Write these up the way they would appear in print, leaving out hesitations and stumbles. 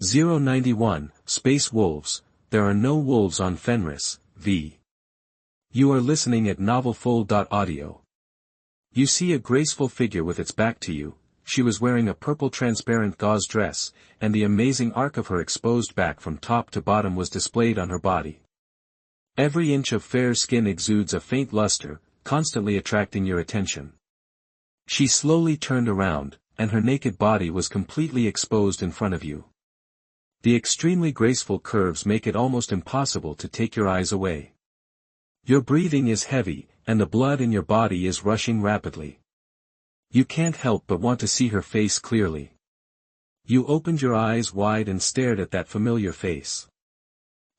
091, Space Wolves. There are no wolves on Fenris, v. You are listening at novelfull.audio. You see a graceful figure with its back to you. She was wearing a purple transparent gauze dress, and the amazing arc of her exposed back from top to bottom was displayed on her body. Every inch of fair skin exudes a faint luster, constantly attracting your attention. She slowly turned around, and her naked body was completely exposed in front of you. The extremely graceful curves make it almost impossible to take your eyes away. Your breathing is heavy, and the blood in your body is rushing rapidly. You can't help but want to see her face clearly. You opened your eyes wide and stared at that familiar face.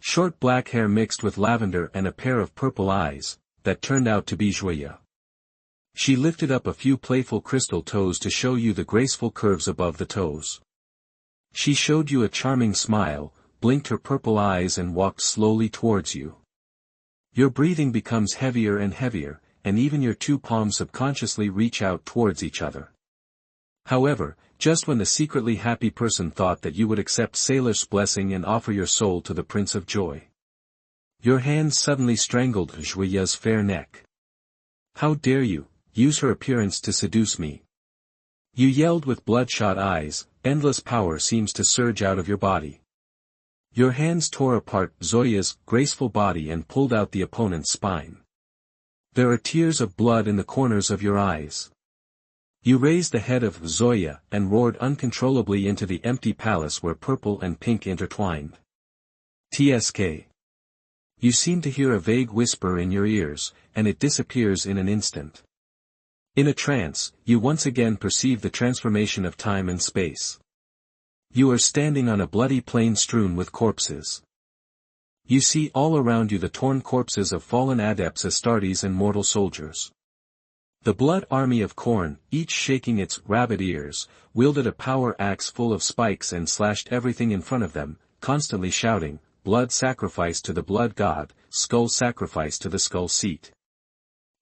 Short black hair mixed with lavender and a pair of purple eyes, that turned out to be Julia. She lifted up a few playful crystal toes to show you the graceful curves above the toes. She showed you a charming smile, blinked her purple eyes and walked slowly towards you. Your breathing becomes heavier and heavier, and even your two palms subconsciously reach out towards each other. However, just when the secretly happy person thought that you would accept Sailor's blessing and offer your soul to the Prince of Joy, your hands suddenly strangled Julia's fair neck. How dare you, use her appearance to seduce me? You yelled with bloodshot eyes. Endless power seems to surge out of your body. Your hands tore apart Zoya's graceful body and pulled out the opponent's spine. There are tears of blood in the corners of your eyes. You raised the head of Zoya and roared uncontrollably into the empty palace where purple and pink intertwined. TSK. You seem to hear a vague whisper in your ears, and it disappears in an instant. In a trance, you once again perceive the transformation of time and space. You are standing on a bloody plain strewn with corpses. You see all around you the torn corpses of fallen adepts Astartes and mortal soldiers. The blood army of Khorne, each shaking its rabbit ears, wielded a power axe full of spikes and slashed everything in front of them, constantly shouting, "Blood sacrifice to the blood god, skull sacrifice to the skull seat."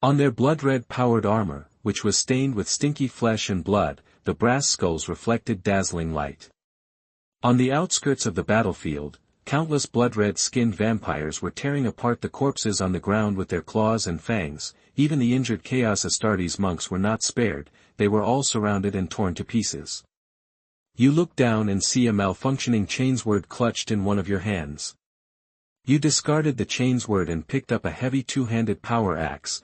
On their blood-red powered armor, which was stained with stinky flesh and blood, the brass skulls reflected dazzling light. On the outskirts of the battlefield, countless blood-red skinned vampires were tearing apart the corpses on the ground with their claws and fangs. Even the injured Chaos Astartes monks were not spared, they were all surrounded and torn to pieces. You look down and see a malfunctioning chainsword clutched in one of your hands. You discarded the chainsword and picked up a heavy two-handed power axe.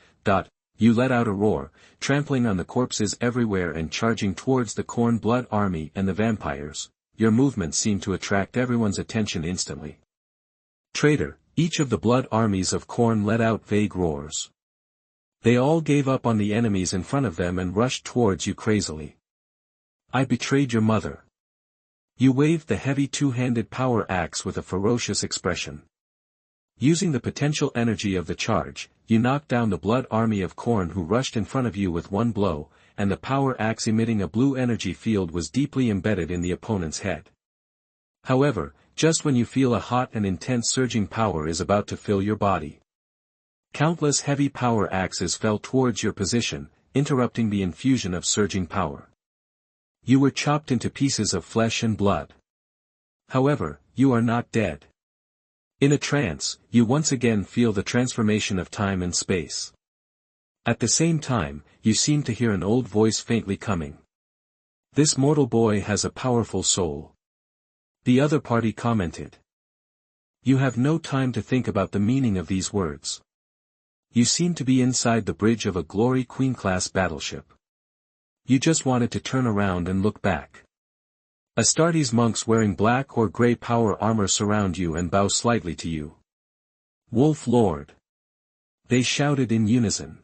You let out a roar, trampling on the corpses everywhere and charging towards the Khorne blood army and the vampires. Your movements seemed to attract everyone's attention instantly. Traitor, each of the blood armies of Khorne let out vague roars. They all gave up on the enemies in front of them and rushed towards you crazily. I betrayed your mother. You waved the heavy two-handed power axe with a ferocious expression. Using the potential energy of the charge, you knocked down the blood army of Khorne who rushed in front of you with one blow, and the power axe emitting a blue energy field was deeply embedded in the opponent's head. However, just when you feel a hot and intense surging power is about to fill your body, countless heavy power axes fell towards your position, interrupting the infusion of surging power. You were chopped into pieces of flesh and blood. However, you are not dead. In a trance, you once again feel the transformation of time and space. At the same time, you seem to hear an old voice faintly coming. This mortal boy has a powerful soul. The other party commented. You have no time to think about the meaning of these words. You seem to be inside the bridge of a Glory Queen-class battleship. You just wanted to turn around and look back. Astartes monks wearing black or grey power armor surround you and bow slightly to you. Wolf Lord! They shouted in unison.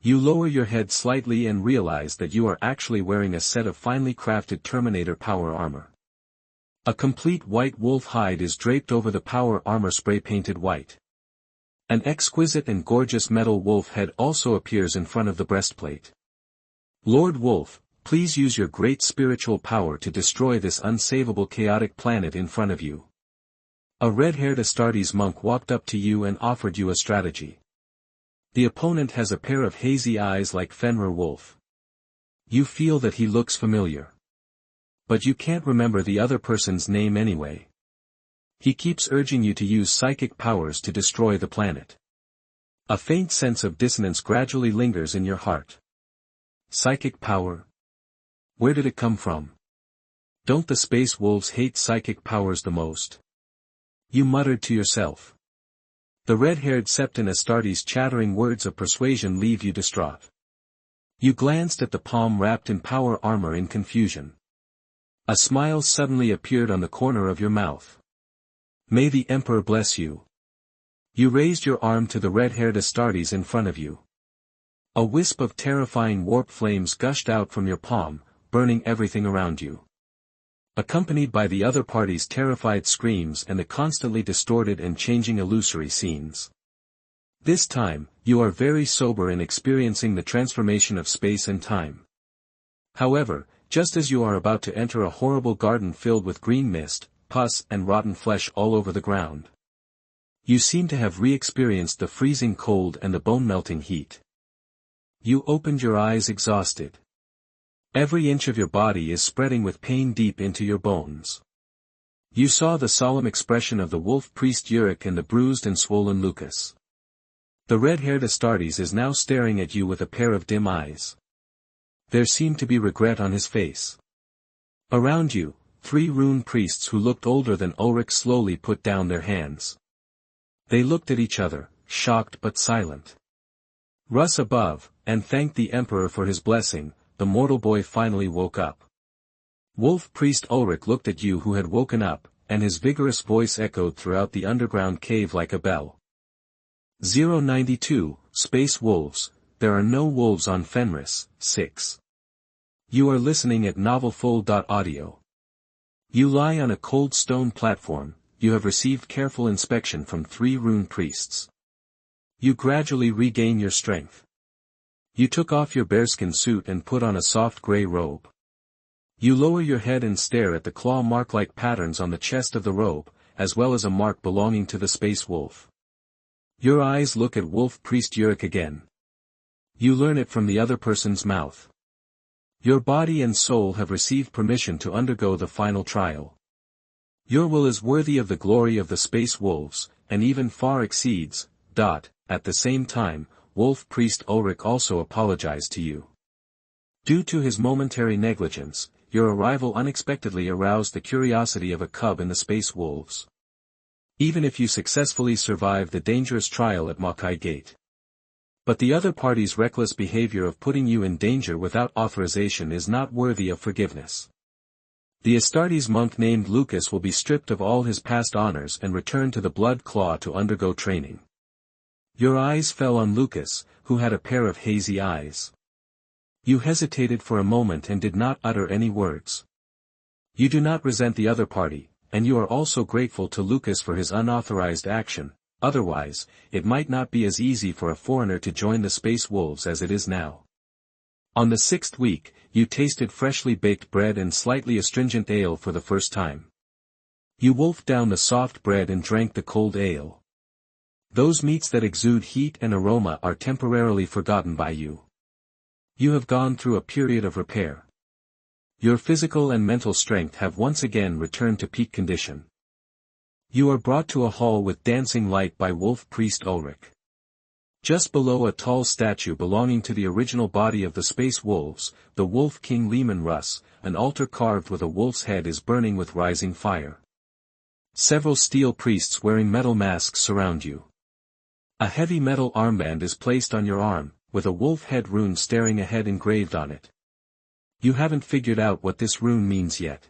You lower your head slightly and realize that you are actually wearing a set of finely crafted Terminator power armor. A complete white wolf hide is draped over the power armor spray-painted white. An exquisite and gorgeous metal wolf head also appears in front of the breastplate. Lord Wolf, please use your great spiritual power to destroy this unsavable chaotic planet in front of you. A red-haired Astartes monk walked up to you and offered you a strategy. The opponent has a pair of hazy eyes like Fenrir Wolf. You feel that he looks familiar. But you can't remember the other person's name anyway. He keeps urging you to use psychic powers to destroy the planet. A faint sense of dissonance gradually lingers in your heart. Psychic power? Where did it come from? Don't the space wolves hate psychic powers the most? You muttered to yourself. The red-haired Septon Astartes' chattering words of persuasion leave you distraught. You glanced at the palm wrapped in power armor in confusion. A smile suddenly appeared on the corner of your mouth. May the Emperor bless you. You raised your arm to the red-haired Astartes in front of you. A wisp of terrifying warp flames gushed out from your palm, burning everything around you. Accompanied by the other party's terrified screams and the constantly distorted and changing illusory scenes. This time, you are very sober in experiencing the transformation of space and time. However, just as you are about to enter a horrible garden filled with green mist, pus and rotten flesh all over the ground, you seem to have re-experienced the freezing cold and the bone-melting heat. You opened your eyes exhausted. Every inch of your body is spreading with pain deep into your bones. You saw the solemn expression of the wolf priest Uruk and the bruised and swollen Lucas. The red-haired Astartes is now staring at you with a pair of dim eyes. There seemed to be regret on his face. Around you, 3 rune priests who looked older than Ulrich slowly put down their hands. They looked at each other, shocked but silent. Russ above, and thanked the Emperor for his blessing. The mortal boy finally woke up. Wolf Priest Ulrich looked at you who had woken up, and his vigorous voice echoed throughout the underground cave like a bell. 092, Space Wolves, there are no wolves on Fenris, 6. You are listening at NovelFull.audio. You lie on a cold stone platform, you have received careful inspection from 3 rune priests. You gradually regain your strength. You took off your bearskin suit and put on a soft gray robe. You lower your head and stare at the claw mark-like patterns on the chest of the robe, as well as a mark belonging to the space wolf. Your eyes look at Wolf Priest Uruk again. You learn it from the other person's mouth. Your body and soul have received permission to undergo the final trial. Your will is worthy of the glory of the space wolves, and even far exceeds. At the same time, Wolf Priest Ulrich also apologized to you. Due to his momentary negligence, your arrival unexpectedly aroused the curiosity of a cub in the space wolves. Even if you successfully survive the dangerous trial at Makai Gate. But the other party's reckless behavior of putting you in danger without authorization is not worthy of forgiveness. The Astartes monk named Lucas will be stripped of all his past honors and returned to the Blood Claw to undergo training. Your eyes fell on Lucas, who had a pair of hazy eyes. You hesitated for a moment and did not utter any words. You do not resent the other party, and you are also grateful to Lucas for his unauthorized action, otherwise, it might not be as easy for a foreigner to join the Space Wolves as it is now. On the 6th week, you tasted freshly baked bread and slightly astringent ale for the first time. You wolfed down the soft bread and drank the cold ale. Those meats that exude heat and aroma are temporarily forgotten by you. You have gone through a period of repair. Your physical and mental strength have once again returned to peak condition. You are brought to a hall with dancing light by Wolf Priest Ulrich. Just below a tall statue belonging to the original body of the Space Wolves, the Wolf King Leman Russ, an altar carved with a wolf's head is burning with rising fire. Several steel priests wearing metal masks surround you. A heavy metal armband is placed on your arm, with a wolf head rune staring ahead engraved on it. You haven't figured out what this rune means yet.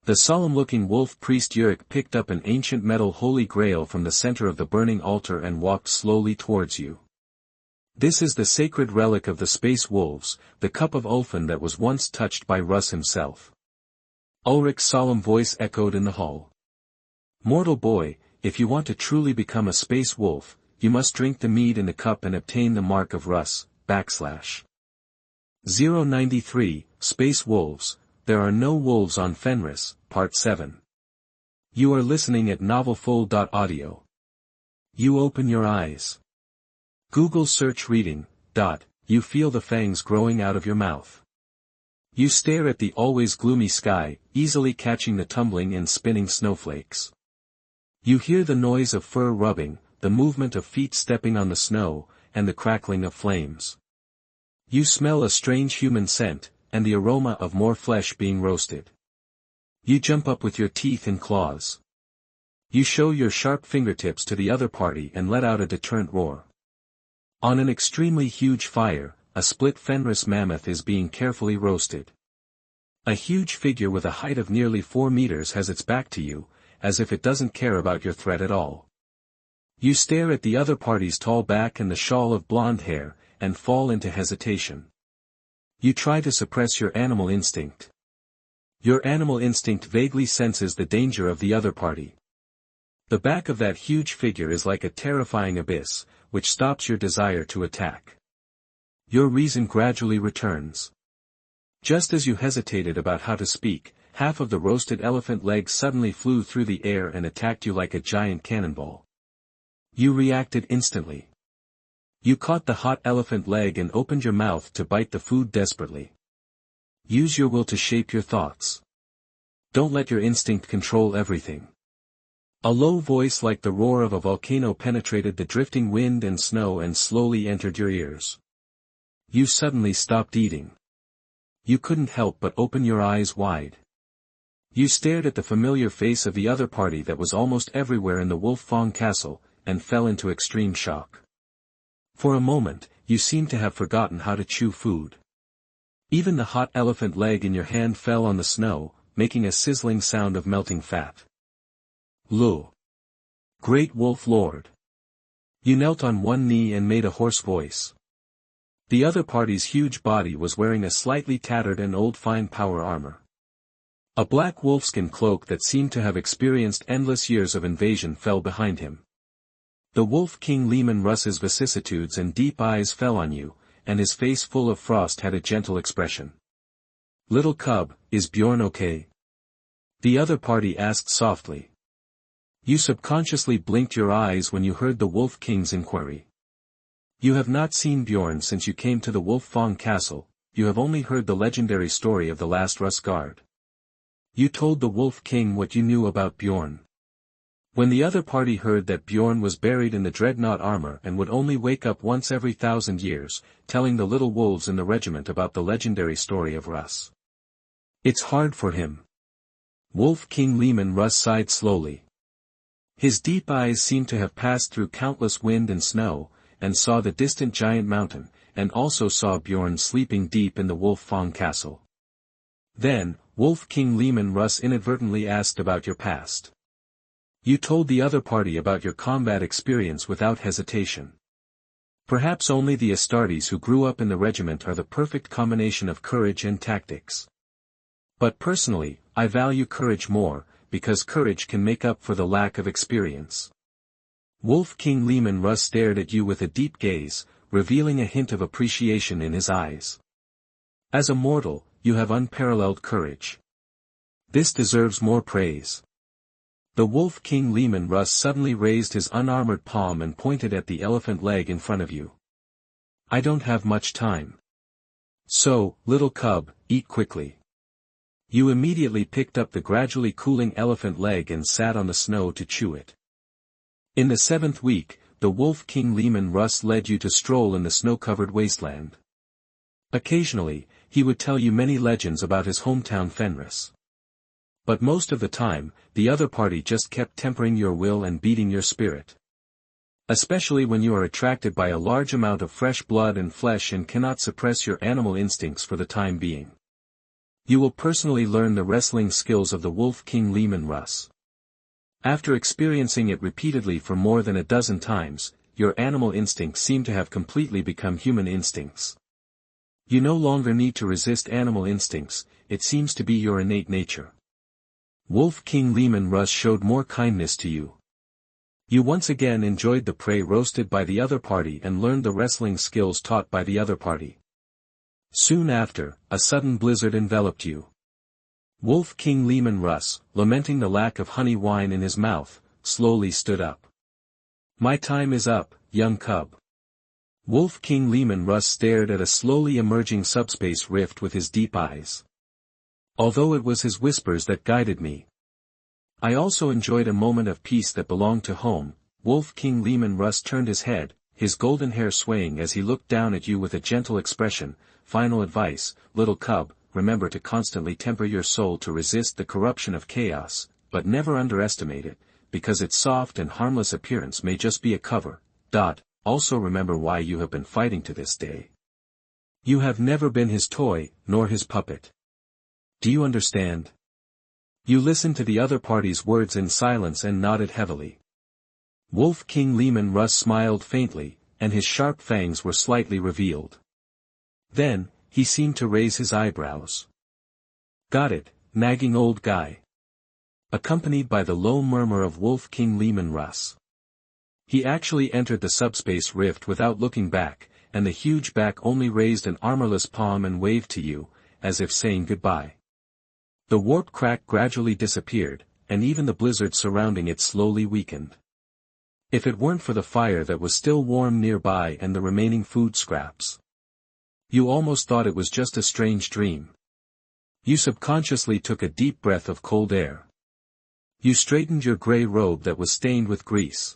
The solemn-looking wolf priest Uruk picked up an ancient metal holy grail from the center of the burning altar and walked slowly towards you. This is the sacred relic of the space wolves, the cup of Ulfin that was once touched by Russ himself. Ulrich's solemn voice echoed in the hall. Mortal boy, if you want to truly become a space wolf, you must drink the mead in the cup and obtain the mark of Russ, / 093, Space Wolves, there are no wolves on Fenris, Part 7. You are listening at NovelFull.audio. You open your eyes. Google search reading, you feel the fangs growing out of your mouth. You stare at the always gloomy sky, easily catching the tumbling and spinning snowflakes. You hear the noise of fur rubbing, the movement of feet stepping on the snow, and the crackling of flames. You smell a strange human scent, and the aroma of more flesh being roasted. You jump up with your teeth and claws. You show your sharp fingertips to the other party and let out a deterrent roar. On an extremely huge fire, a split Fenris mammoth is being carefully roasted. A huge figure with a height of nearly 4 meters has its back to you, as if it doesn't care about your threat at all. You stare at the other party's tall back and the shawl of blonde hair, and fall into hesitation. You try to suppress your animal instinct. Your animal instinct vaguely senses the danger of the other party. The back of that huge figure is like a terrifying abyss, which stops your desire to attack. Your reason gradually returns. Just as you hesitated about how to speak, half of the roasted elephant leg suddenly flew through the air and attacked you like a giant cannonball. You reacted instantly. You caught the hot elephant leg and opened your mouth to bite the food desperately. Use your will to shape your thoughts. Don't let your instinct control everything. A low voice like the roar of a volcano penetrated the drifting wind and snow and slowly entered your ears. You suddenly stopped eating. You couldn't help but open your eyes wide. You stared at the familiar face of the other party that was almost everywhere in the Wolf Fang castle, and fell into extreme shock. For a moment, you seemed to have forgotten how to chew food. Even the hot elephant leg in your hand fell on the snow, making a sizzling sound of melting fat. Lu! Great Wolf Lord! You knelt on one knee and made a hoarse voice. The other party's huge body was wearing a slightly tattered and old fine power armor. A black wolfskin cloak that seemed to have experienced endless years of invasion fell behind him. The Wolf King Leman Russ's vicissitudes and deep eyes fell on you, and his face full of frost had a gentle expression. Little cub, is Bjorn okay? The other party asked softly. You subconsciously blinked your eyes when you heard the Wolf King's inquiry. You have not seen Bjorn since you came to the Wolf Fang castle, you have only heard the legendary story of the last Russ guard. You told the Wolf King what you knew about Bjorn. When the other party heard that Bjorn was buried in the dreadnought armor and would only wake up once every 1,000 years, telling the little wolves in the regiment about the legendary story of Russ. It's hard for him. Wolf King Leman Russ sighed slowly. His deep eyes seemed to have passed through countless wind and snow, and saw the distant giant mountain, and also saw Bjorn sleeping deep in the Wolf Fang castle. Then, Wolf King Leman Russ inadvertently asked about your past. You told the other party about your combat experience without hesitation. Perhaps only the Astartes who grew up in the regiment are the perfect combination of courage and tactics. But personally, I value courage more, because courage can make up for the lack of experience. Wolf King Leman Russ stared at you with a deep gaze, revealing a hint of appreciation in his eyes. As a mortal, you have unparalleled courage. This deserves more praise. The Wolf King Leman Russ suddenly raised his unarmored palm and pointed at the elephant leg in front of you. I don't have much time. So, little cub, eat quickly. You immediately picked up the gradually cooling elephant leg and sat on the snow to chew it. In the 7th week, the Wolf King Leman Russ led you to stroll in the snow-covered wasteland. Occasionally, he would tell you many legends about his hometown Fenris. But most of the time, the other party just kept tempering your will and beating your spirit. Especially when you are attracted by a large amount of fresh blood and flesh and cannot suppress your animal instincts for the time being. You will personally learn the wrestling skills of the Wolf King Leman Russ. After experiencing it repeatedly for more than a dozen times, your animal instincts seem to have completely become human instincts. You no longer need to resist animal instincts, it seems to be your innate nature. Wolf King Leman Russ showed more kindness to you. You once again enjoyed the prey roasted by the other party and learned the wrestling skills taught by the other party. Soon after, a sudden blizzard enveloped you. Wolf King Leman Russ, lamenting the lack of honey wine in his mouth, slowly stood up. My time is up, young cub. Wolf King Leman Russ stared at a slowly emerging subspace rift with his deep eyes. Although it was his whispers that guided me, I also enjoyed a moment of peace that belonged to home. Wolf King Leman Russ turned his head, his golden hair swaying as he looked down at you with a gentle expression. Final advice, little cub, remember to constantly temper your soul to resist the corruption of chaos, but never underestimate it, because its soft and harmless appearance may just be a cover. Also remember why you have been fighting to this day. You have never been his toy, nor his puppet. Do you understand? You listened to the other party's words in silence and nodded heavily. Wolf King Leman Russ smiled faintly, and his sharp fangs were slightly revealed. Then, he seemed to raise his eyebrows. Got it, nagging old guy. Accompanied by the low murmur of Wolf King Leman Russ. He actually entered the subspace rift without looking back, and the huge back only raised an armorless palm and waved to you, as if saying goodbye. The warp crack gradually disappeared, and even the blizzard surrounding it slowly weakened. If it weren't for the fire that was still warm nearby and the remaining food scraps, you almost thought it was just a strange dream. You subconsciously took a deep breath of cold air. You straightened your gray robe that was stained with grease.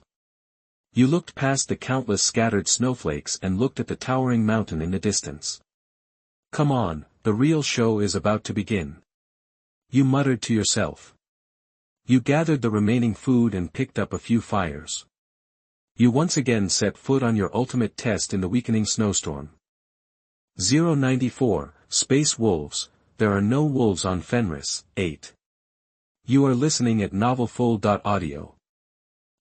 You looked past the countless scattered snowflakes and looked at the towering mountain in the distance. Come on, the real show is about to begin. You muttered to yourself. You gathered the remaining food and picked up a few fires. You once again set foot on your ultimate test in the weakening snowstorm. 094, Space Wolves, there are no wolves on Fenris, 8. You are listening at MTnovel.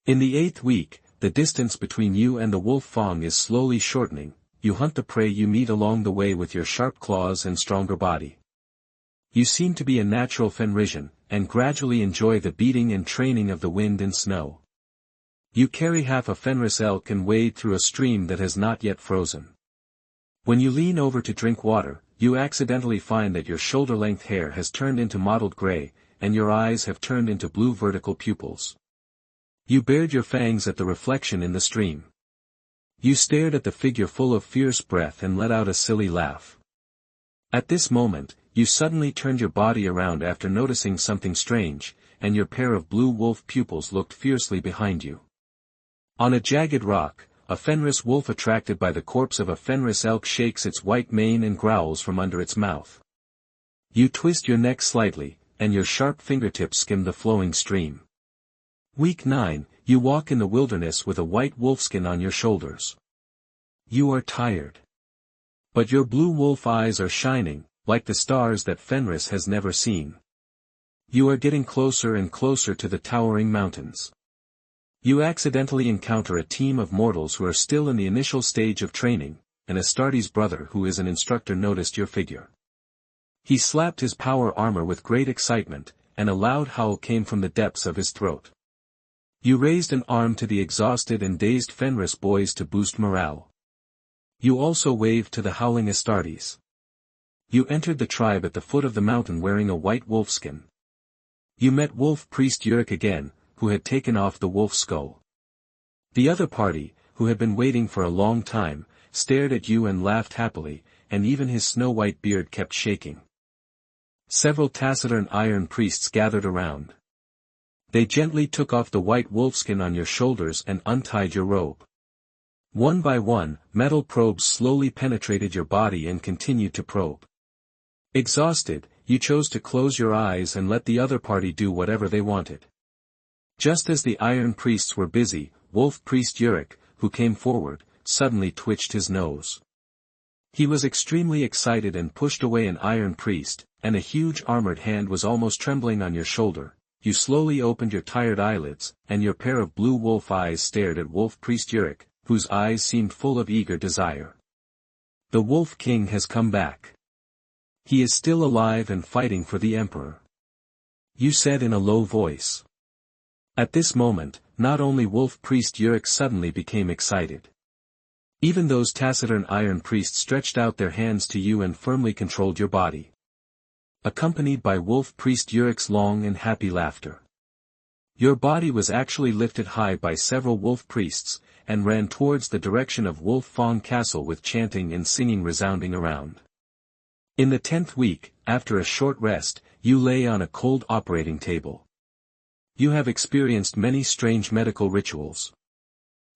In the 8th week, the distance between you and the wolf fang is slowly shortening. You hunt the prey you meet along the way with your sharp claws and stronger body. You seem to be a natural Fenrisian, and gradually enjoy the beating and training of the wind and snow. You carry half a Fenris elk and wade through a stream that has not yet frozen. When you lean over to drink water, you accidentally find that your shoulder-length hair has turned into mottled gray, and your eyes have turned into blue vertical pupils. You bared your fangs at the reflection in the stream. You stared at the figure full of fierce breath and let out a silly laugh. At this moment, you suddenly turned your body around after noticing something strange, and your pair of blue wolf pupils looked fiercely behind you. On a jagged rock, a Fenris wolf attracted by the corpse of a Fenris elk shakes its white mane and growls from under its mouth. You twist your neck slightly, and your sharp fingertips skim the flowing stream. Week 9, you walk in the wilderness with a white wolfskin on your shoulders. You are tired. But your blue wolf eyes are shining, like the stars that Fenris has never seen. You are getting closer and closer to the towering mountains. You accidentally encounter a team of mortals who are still in the initial stage of training, and Astartes' brother who is an instructor noticed your figure. He slapped his power armor with great excitement, and a loud howl came from the depths of his throat. You raised an arm to the exhausted and dazed Fenris boys to boost morale. You also waved to the howling Astartes. You entered the tribe at the foot of the mountain wearing a white wolfskin. You met Wolf Priest Yurik again, who had taken off the wolf skull. The other party, who had been waiting for a long time, stared at you and laughed happily, and even his snow-white beard kept shaking. Several taciturn iron priests gathered around. They gently took off the white wolfskin on your shoulders and untied your robe. One by one, metal probes slowly penetrated your body and continued to probe. Exhausted, you chose to close your eyes and let the other party do whatever they wanted. Just as the iron priests were busy, Wolf Priest Yurik, who came forward, suddenly twitched his nose. He was extremely excited and pushed away an iron priest, and a huge armored hand was almost trembling on your shoulder. You slowly opened your tired eyelids, and your pair of blue wolf eyes stared at Wolf Priest Yurik, whose eyes seemed full of eager desire. The Wolf King has come back. He is still alive and fighting for the Emperor. You said in a low voice. At this moment, not only Wolf Priest Yurik suddenly became excited. Even those taciturn iron priests stretched out their hands to you and firmly controlled your body. Accompanied by Wolf Priest Yurik's long and happy laughter. Your body was actually lifted high by several wolf priests, and ran towards the direction of Wolf Fong Castle with chanting and singing resounding around. In the 10th week, after a short rest, you lay on a cold operating table. You have experienced many strange medical rituals.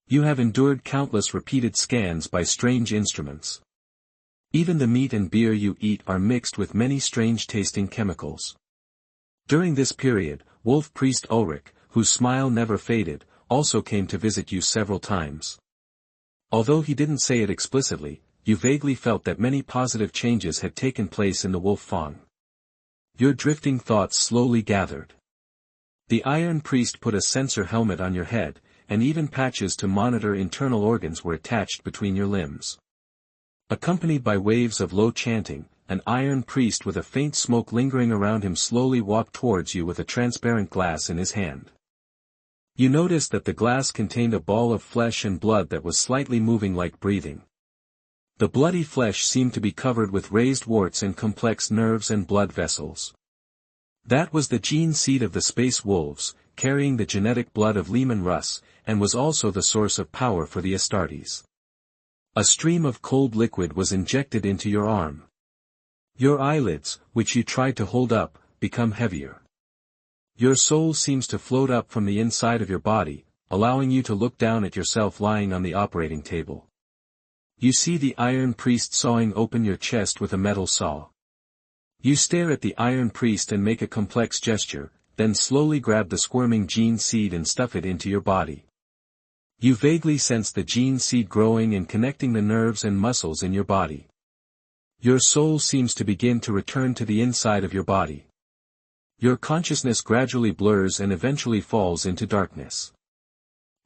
You have endured countless repeated scans by strange instruments. Even the meat and beer you eat are mixed with many strange tasting chemicals. During this period, Wolf Priest Ulrich, whose smile never faded, also came to visit you several times. Although he didn't say it explicitly, you vaguely felt that many positive changes had taken place in the Wolf Fong. Your drifting thoughts slowly gathered. The Iron Priest put a sensor helmet on your head, and even patches to monitor internal organs were attached between your limbs. Accompanied by waves of low chanting, an Iron Priest with a faint smoke lingering around him slowly walked towards you with a transparent glass in his hand. You noticed that the glass contained a ball of flesh and blood that was slightly moving like breathing. The bloody flesh seemed to be covered with raised warts and complex nerves and blood vessels. That was the gene seed of the space wolves, carrying the genetic blood of Leman Russ, and was also the source of power for the Astartes. A stream of cold liquid was injected into your arm. Your eyelids, which you tried to hold up, become heavier. Your soul seems to float up from the inside of your body, allowing you to look down at yourself lying on the operating table. You see the Iron Priest sawing open your chest with a metal saw. You stare at the Iron Priest and make a complex gesture, then slowly grab the squirming gene seed and stuff it into your body. You vaguely sense the gene seed growing and connecting the nerves and muscles in your body. Your soul seems to begin to return to the inside of your body. Your consciousness gradually blurs and eventually falls into darkness.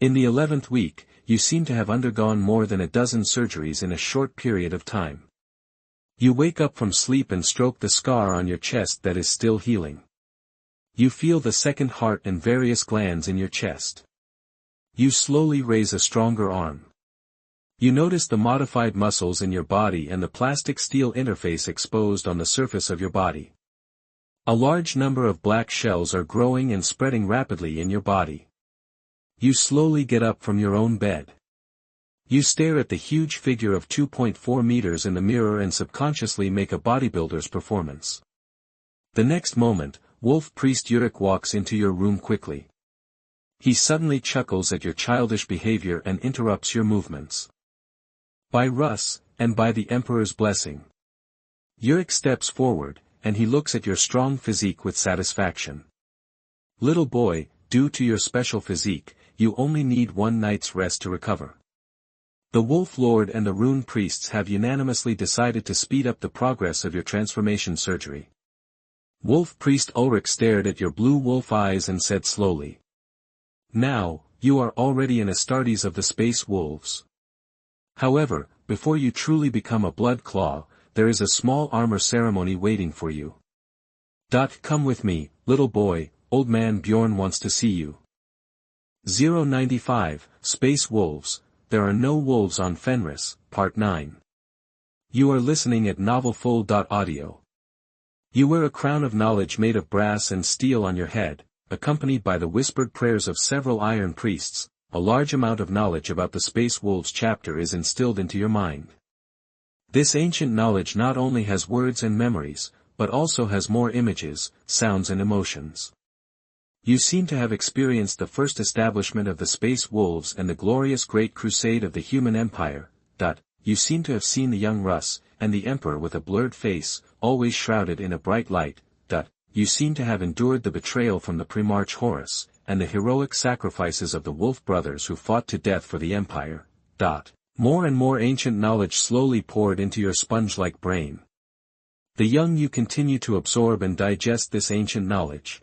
In the 11th week, you seem to have undergone more than a dozen surgeries in a short period of time. You wake up from sleep and stroke the scar on your chest that is still healing. You feel the second heart and various glands in your chest. You slowly raise a stronger arm. You notice the modified muscles in your body and the plastic steel interface exposed on the surface of your body. A large number of black shells are growing and spreading rapidly in your body. You slowly get up from your own bed. You stare at the huge figure of 2.4 meters in the mirror and subconsciously make a bodybuilder's performance. The next moment, Wolf Priest Ulrich walks into your room quickly. He suddenly chuckles at your childish behavior and interrupts your movements. By Russ, and by the Emperor's blessing. Ulrich steps forward, and he looks at your strong physique with satisfaction. Little boy, due to your special physique, you only need one night's rest to recover. The Wolf Lord and the Rune Priests have unanimously decided to speed up the progress of your transformation surgery. Wolf Priest Ulrich stared at your blue wolf eyes and said slowly. Now, you are already an Astartes of the Space Wolves. However, before you truly become a Blood Claw, there is a small armor ceremony waiting for you. Come with me, little boy, old man Bjorn wants to see you. 095, Space Wolves, There Are No Wolves on Fenris, Part 9. You are listening at NovelFull.audio. You wear a crown of knowledge made of brass and steel on your head, accompanied by the whispered prayers of several Iron Priests. A large amount of knowledge about the Space Wolves chapter is instilled into your mind. This ancient knowledge not only has words and memories, but also has more images, sounds and emotions. You seem to have experienced the first establishment of the Space Wolves and the glorious Great Crusade of the Human Empire. You seem to have seen the young Russ, and the Emperor with a blurred face, always shrouded in a bright light. You seem to have endured the betrayal from the Primarch Horus, and the heroic sacrifices of the Wolf brothers who fought to death for the Empire. More and more ancient knowledge slowly poured into your sponge-like brain. The young you continue to absorb and digest this ancient knowledge.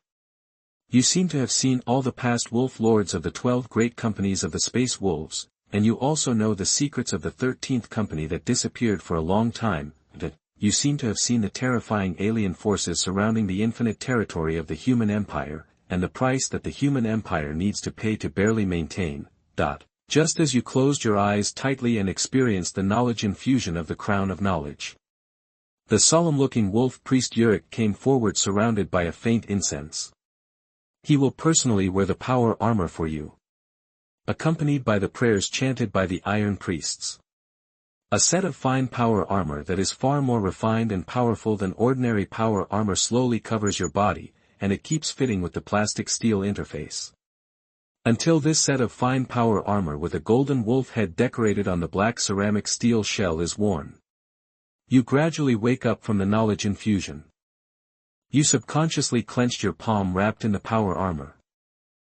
You seem to have seen all the past Wolf Lords of the 12 great companies of the Space Wolves, and you also know the secrets of the 13th company that disappeared for a long time. You seem to have seen the terrifying alien forces surrounding the infinite territory of the Human Empire, and the price that the Human Empire needs to pay to barely maintain. Just as you closed your eyes tightly and experienced the knowledge infusion of the crown of knowledge. The solemn-looking Wolf Priest Ulrich came forward surrounded by a faint incense. He will personally wear the power armor for you, accompanied by the prayers chanted by the Iron Priests. A set of fine power armor that is far more refined and powerful than ordinary power armor slowly covers your body, and it keeps fitting with the plastic steel interface. Until this set of fine power armor with a golden wolf head decorated on the black ceramic steel shell is worn. You gradually wake up from the knowledge infusion. You subconsciously clenched your palm wrapped in the power armor.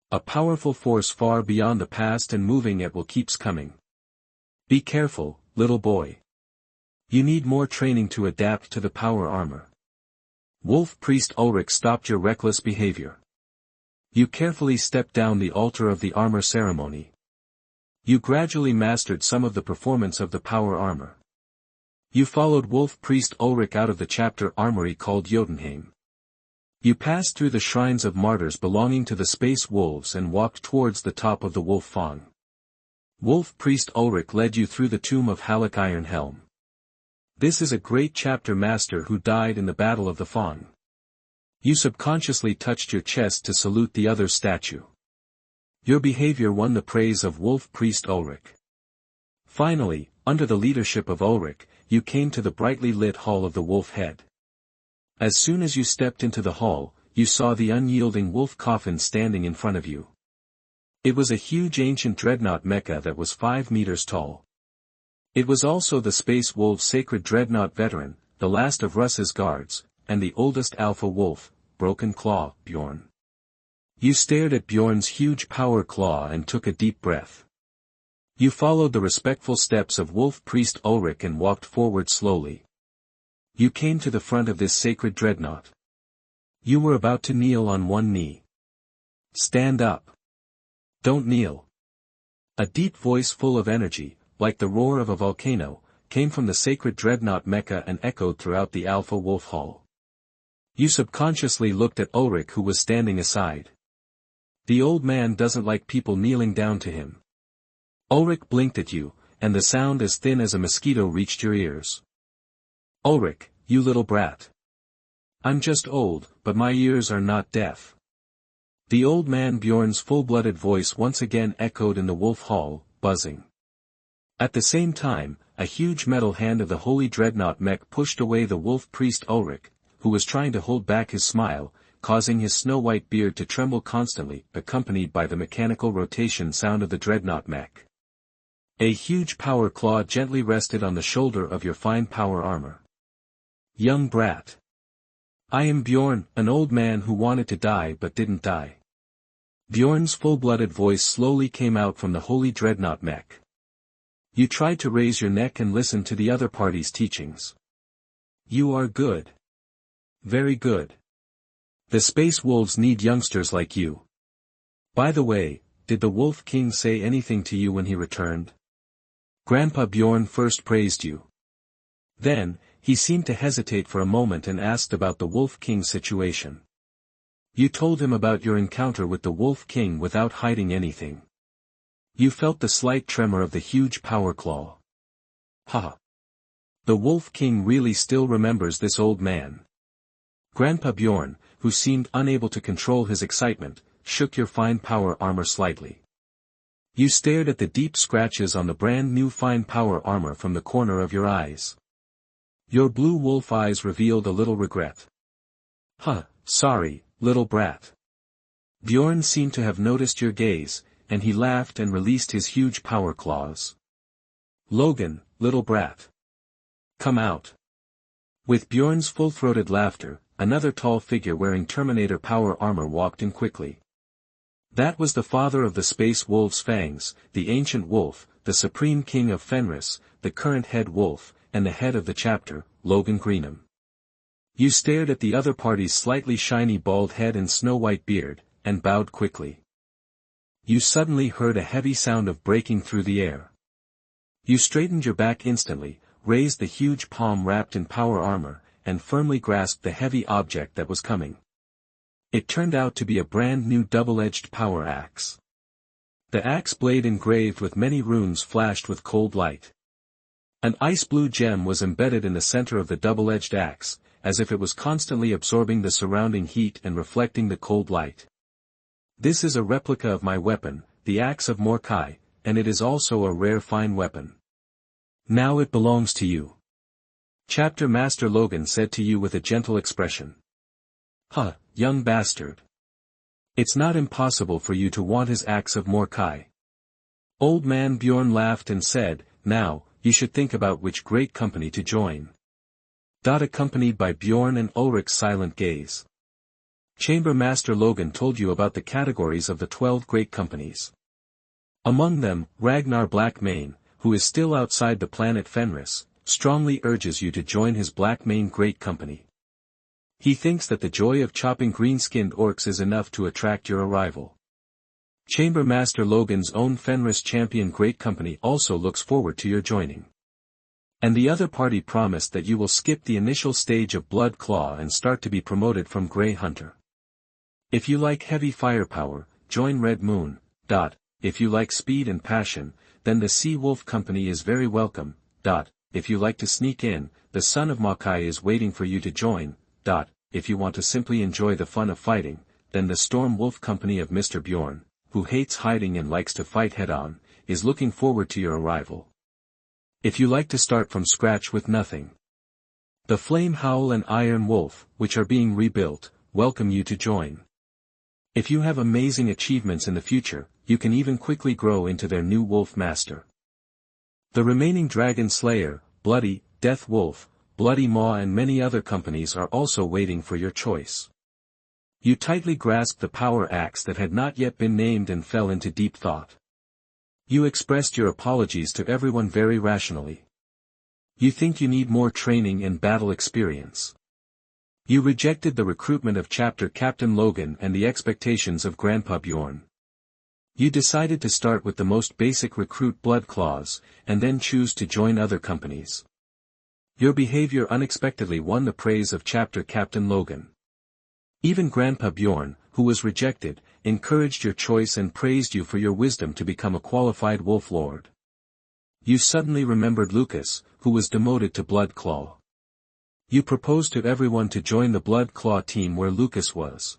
A powerful force far beyond the past and moving it will keeps coming. Be careful, little boy. You need more training to adapt to the power armor. Wolf Priest Ulrich stopped your reckless behavior. You carefully stepped down the altar of the armor ceremony. You gradually mastered some of the performance of the power armor. You followed Wolf Priest Ulrich out of the chapter armory called Jotunheim. You passed through the shrines of martyrs belonging to the space wolves and walked towards the top of the Wolf Fang. Wolf Priest Ulrich led you through the tomb of Halleck Ironhelm. This is a great chapter master who died in the Battle of the Fang. You subconsciously touched your chest to salute the other statue. Your behavior won the praise of Wolf Priest Ulrich. Finally, under the leadership of Ulrich, you came to the brightly lit hall of the Wolf Head. As soon as you stepped into the hall, you saw the unyielding wolf coffin standing in front of you. It was a huge ancient dreadnought mecha that was 5 meters tall. It was also the Space Wolves' sacred dreadnought veteran, the last of Russ's guards, and the oldest alpha wolf, Broken Claw, Bjorn. You stared at Bjorn's huge power claw and took a deep breath. You followed the respectful steps of Wolf Priest Ulrich and walked forward slowly. You came to the front of this sacred dreadnought. You were about to kneel on one knee. Stand up. Don't kneel. A deep voice full of energy, like the roar of a volcano, came from the sacred dreadnought mecha and echoed throughout the Alpha Wolf Hall. You subconsciously looked at Ulrich, who was standing aside. The old man doesn't like people kneeling down to him. Ulrich blinked at you, and the sound as thin as a mosquito reached your ears. Ulrich, you little brat. I'm just old, but my ears are not deaf. The old man Bjorn's full-blooded voice once again echoed in the Wolf Hall, buzzing. At the same time, a huge metal hand of the Holy Dreadnought mech pushed away the Wolf Priest Ulrich, who was trying to hold back his smile, causing his snow-white beard to tremble constantly, accompanied by the mechanical rotation sound of the Dreadnought mech. A huge power claw gently rested on the shoulder of your fine power armor. Young brat. I am Bjorn, an old man who wanted to die but didn't die. Bjorn's full-blooded voice slowly came out from the Holy Dreadnought mech. You tried to raise your neck and listen to the other party's teachings. You are good. Very good. The Space Wolves need youngsters like you. By the way, did the Wolf King say anything to you when he returned? Grandpa Bjorn first praised you. Then, he seemed to hesitate for a moment and asked about the Wolf King's situation. You told him about your encounter with the Wolf King without hiding anything. You felt the slight tremor of the huge power claw. Haha. The Wolf King really still remembers this old man. Grandpa Bjorn, who seemed unable to control his excitement, shook your fine power armor slightly. You stared at the deep scratches on the brand new fine power armor from the corner of your eyes. Your blue wolf eyes revealed a little regret. Sorry, little brat. Bjorn seemed to have noticed your gaze, and he laughed and released his huge power claws. Logan, little brat. Come out. With Bjorn's full-throated laughter, another tall figure wearing Terminator power armor walked in quickly. That was the father of the Space Wolves' Fangs, the ancient wolf, the supreme king of Fenris, the current head wolf, and the head of the chapter, Logan Greenham. You stared at the other party's slightly shiny bald head and snow-white beard, and bowed quickly. You suddenly heard a heavy sound of breaking through the air. You straightened your back instantly, raised the huge palm wrapped in power armor, and firmly grasped the heavy object that was coming. It turned out to be a brand new double-edged power axe. The axe blade engraved with many runes flashed with cold light. An ice-blue gem was embedded in the center of the double-edged axe, as if it was constantly absorbing the surrounding heat and reflecting the cold light. This is a replica of my weapon, the axe of Mordecai, and it is also a rare fine weapon. Now it belongs to you. Chapter Master Logan said to you with a gentle expression. Huh, young bastard. It's not impossible for you to want his axe of Mordecai. Old man Bjorn laughed and said, now, you should think about which great company to join. Accompanied by Bjorn and Ulrich's silent gaze. Chamber Master Logan told you about the categories of the 12 great companies. Among them, Ragnar Blackmane, who is still outside the planet Fenris, strongly urges you to join his Blackmane Great Company. He thinks that the joy of chopping green-skinned orcs is enough to attract your arrival. Chamber Master Logan's own Fenris Champion Great Company also looks forward to your joining. And the other party promised that you will skip the initial stage of Blood Claw and start to be promoted from Grey Hunter. If you like heavy firepower, join Red Moon. If you like speed and passion, then the Sea Wolf Company is very welcome. If you like to sneak in, the Son of Makai is waiting for you to join. If you want to simply enjoy the fun of fighting, then the Storm Wolf Company of Mr. Bjorn, who hates hiding and likes to fight head-on, is looking forward to your arrival. If you like to start from scratch with nothing, the Flame Howl and Iron Wolf, which are being rebuilt, welcome you to join. If you have amazing achievements in the future, you can even quickly grow into their new Wolf Master. The remaining Dragon Slayer, Bloody, Death Wolf, Bloody Maw and many other companies are also waiting for your choice. You tightly grasped the power axe that had not yet been named and fell into deep thought. You expressed your apologies to everyone very rationally. You think you need more training and battle experience. You rejected the recruitment of Chapter Captain Logan and the expectations of Grandpa Bjorn. You decided to start with the most basic recruit Blood Claws, and then choose to join other companies. Your behavior unexpectedly won the praise of Chapter Captain Logan. Even Grandpa Bjorn, who was rejected, encouraged your choice and praised you for your wisdom to become a qualified Wolf Lord. You suddenly remembered Lucas, who was demoted to Blood Claw. You proposed to everyone to join the Blood Claw team where Lucas was.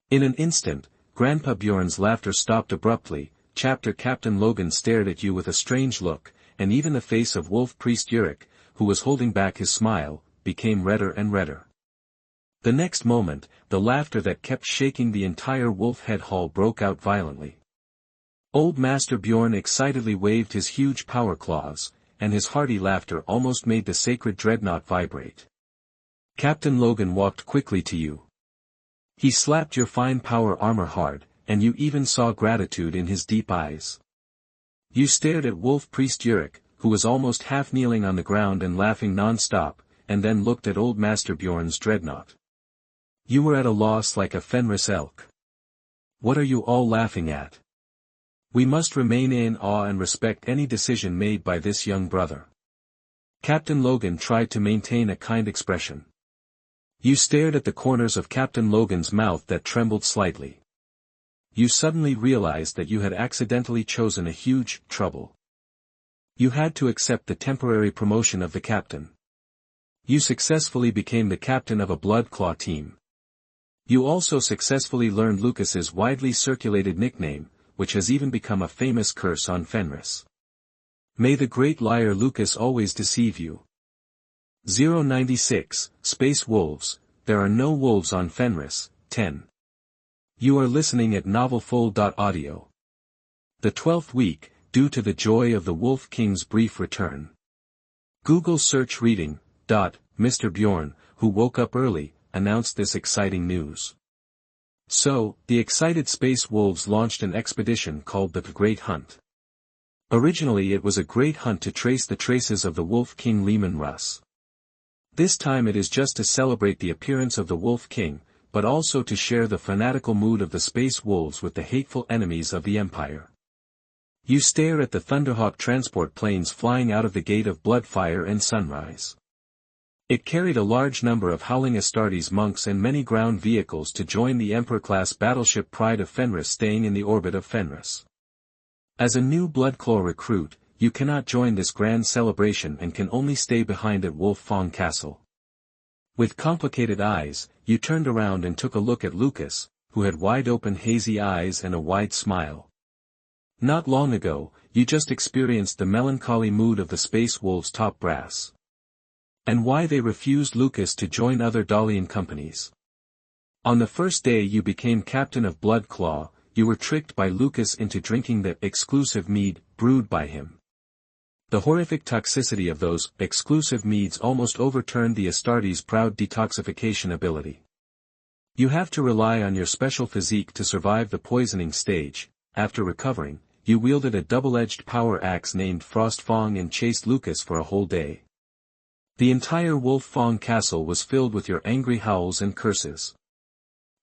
In an instant, Grandpa Bjorn's laughter stopped abruptly. Chapter Captain Logan stared at you with a strange look, and even the face of Wolf Priest Yurik, who was holding back his smile, became redder and redder. The next moment, the laughter that kept shaking the entire Wolf Head Hall broke out violently. Old Master Bjorn excitedly waved his huge power claws, and his hearty laughter almost made the sacred dreadnought vibrate. Captain Logan walked quickly to you. He slapped your fine power armor hard, and you even saw gratitude in his deep eyes. You stared at Wolf Priest Yurik, who was almost half kneeling on the ground and laughing non-stop, and then looked at Old Master Bjorn's dreadnought. You were at a loss like a Fenris elk. What are you all laughing at? We must remain in awe and respect any decision made by this young brother. Captain Logan tried to maintain a kind expression. You stared at the corners of Captain Logan's mouth that trembled slightly. You suddenly realized that you had accidentally chosen a huge trouble. You had to accept the temporary promotion of the captain. You successfully became the captain of a Blood Claw team. You also successfully learned Lucas's widely circulated nickname, which has even become a famous curse on Fenris. May the great liar Lucas always deceive you. 096, Space Wolves, there are no wolves on Fenris. 10. You are listening at NovelFull.audio. The 12th week, due to the joy of the Wolf King's brief return. Google search reading. Mr. Bjorn, who woke up early, announced this exciting news. So, the excited Space Wolves launched an expedition called the Great Hunt. Originally it was a great hunt to trace the traces of the Wolf King Leman Russ. This time it is just to celebrate the appearance of the Wolf King, but also to share the fanatical mood of the Space Wolves with the hateful enemies of the Empire. You stare at the Thunderhawk transport planes flying out of the gate of Bloodfire and Sunrise. It carried a large number of Howling Astartes monks and many ground vehicles to join the Emperor-class battleship Pride of Fenris staying in the orbit of Fenris. As a new Bloodclaw recruit, you cannot join this grand celebration and can only stay behind at Wolf Fong Castle. With complicated eyes, you turned around and took a look at Lucas, who had wide-open hazy eyes and a wide smile. Not long ago, you just experienced the melancholy mood of the Space Wolves' top brass. And why they refused Lucas to join other Dalian companies. On the first day you became captain of Blood Claw, you were tricked by Lucas into drinking the exclusive mead brewed by him. The horrific toxicity of those exclusive meads almost overturned the Astartes' proud detoxification ability. You have to rely on your special physique to survive the poisoning stage. After recovering, you wielded a double-edged power axe named Frost Fong and chased Lucas for a whole day. The entire Wolf Fong castle was filled with your angry howls and curses.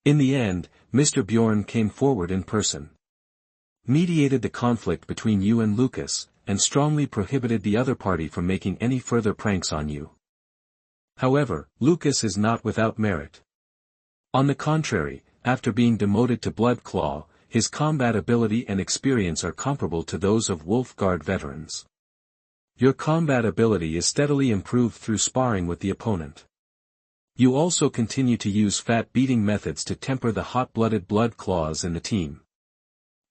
In the end, Mr. Bjorn came forward in person. Mediated the conflict between you and Lucas, and strongly prohibited the other party from making any further pranks on you. However, Lucas is not without merit. On the contrary, after being demoted to Blood Claw, his combat ability and experience are comparable to those of Wolf Guard veterans. Your combat ability is steadily improved through sparring with the opponent. You also continue to use fat-beating methods to temper the hot-blooded Blood Claws in the team.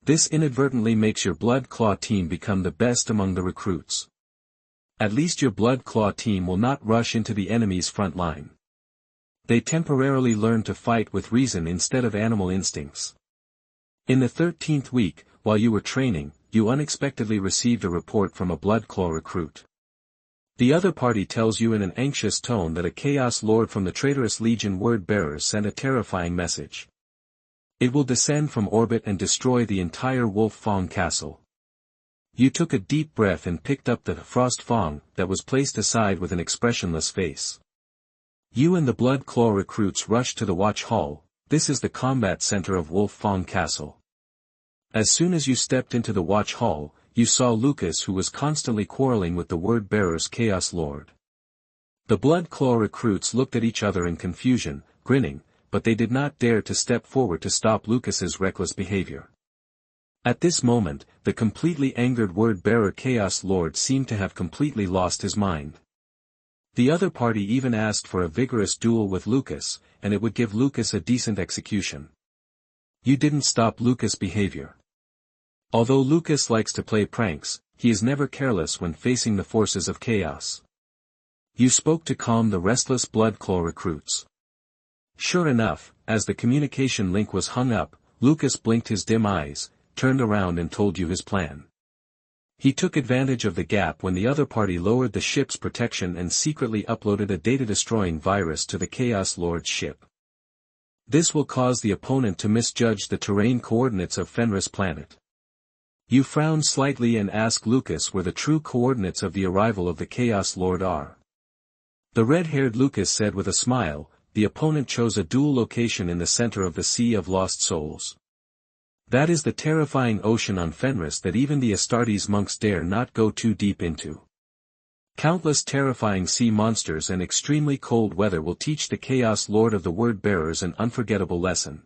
This inadvertently makes your Blood Claw team become the best among the recruits. At least your Blood Claw team will not rush into the enemy's front line. They temporarily learn to fight with reason instead of animal instincts. In the 13th week, while you were training, you unexpectedly received a report from a Blood Claw recruit. The other party tells you in an anxious tone that a Chaos Lord from the traitorous Legion word-bearers sent a terrifying message. It will descend from orbit and destroy the entire Wolf Fong castle. You took a deep breath and picked up the Frost Fong that was placed aside with an expressionless face. You and the Blood Claw recruits rushed to the Watch Hall. This is the combat center of Wolf Fong Castle. As soon as you stepped into the Watch Hall, you saw Lucas, who was constantly quarreling with the word-bearer's Chaos Lord. The Blood Claw recruits looked at each other in confusion, grinning, but they did not dare to step forward to stop Lucas's reckless behavior. At this moment, the completely angered word-bearer Chaos Lord seemed to have completely lost his mind. The other party even asked for a vigorous duel with Lucas, and it would give Lucas a decent execution. You didn't stop Lucas' behavior. Although Lucas likes to play pranks, he is never careless when facing the forces of chaos. You spoke to calm the restless Blood Claw recruits. Sure enough, as the communication link was hung up, Lucas blinked his dim eyes, turned around and told you his plan. He took advantage of the gap when the other party lowered the ship's protection and secretly uploaded a data-destroying virus to the Chaos Lord's ship. This will cause the opponent to misjudge the terrain coordinates of Fenris planet. You frown slightly and ask Lucas where the true coordinates of the arrival of the Chaos Lord are. The red-haired Lucas said with a smile, the opponent chose a dual location in the center of the Sea of Lost Souls. That is the terrifying ocean on Fenris that even the Astartes monks dare not go too deep into. Countless terrifying sea monsters and extremely cold weather will teach the Chaos Lord of the Word-Bearers an unforgettable lesson.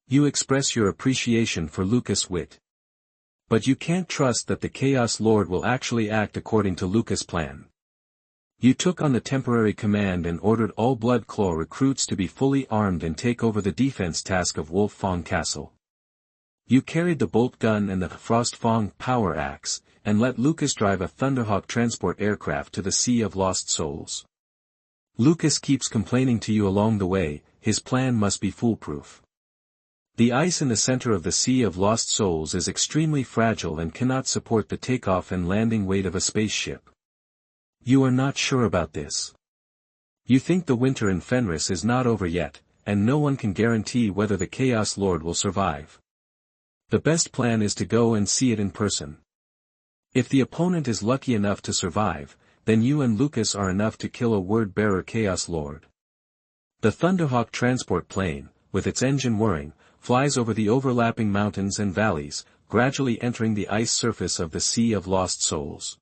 You express your appreciation for Lucas' wit. But you can't trust that the Chaos Lord will actually act according to Lucas' plan. You took on the temporary command and ordered all Blood Claw recruits to be fully armed and take over the defense task of Wolf Fong Castle. You carried the bolt gun and the Frost Fong power axe, and let Lucas drive a Thunderhawk transport aircraft to the Sea of Lost Souls. Lucas keeps complaining to you along the way, his plan must be foolproof. The ice in the center of the Sea of Lost Souls is extremely fragile and cannot support the takeoff and landing weight of a spaceship. You are not sure about this. You think the winter in Fenris is not over yet, and no one can guarantee whether the Chaos Lord will survive. The best plan is to go and see it in person. If the opponent is lucky enough to survive, then you and Lucas are enough to kill a word-bearer Chaos Lord. The Thunderhawk transport plane, with its engine whirring, flies over the overlapping mountains and valleys, gradually entering the ice surface of the Sea of Lost Souls.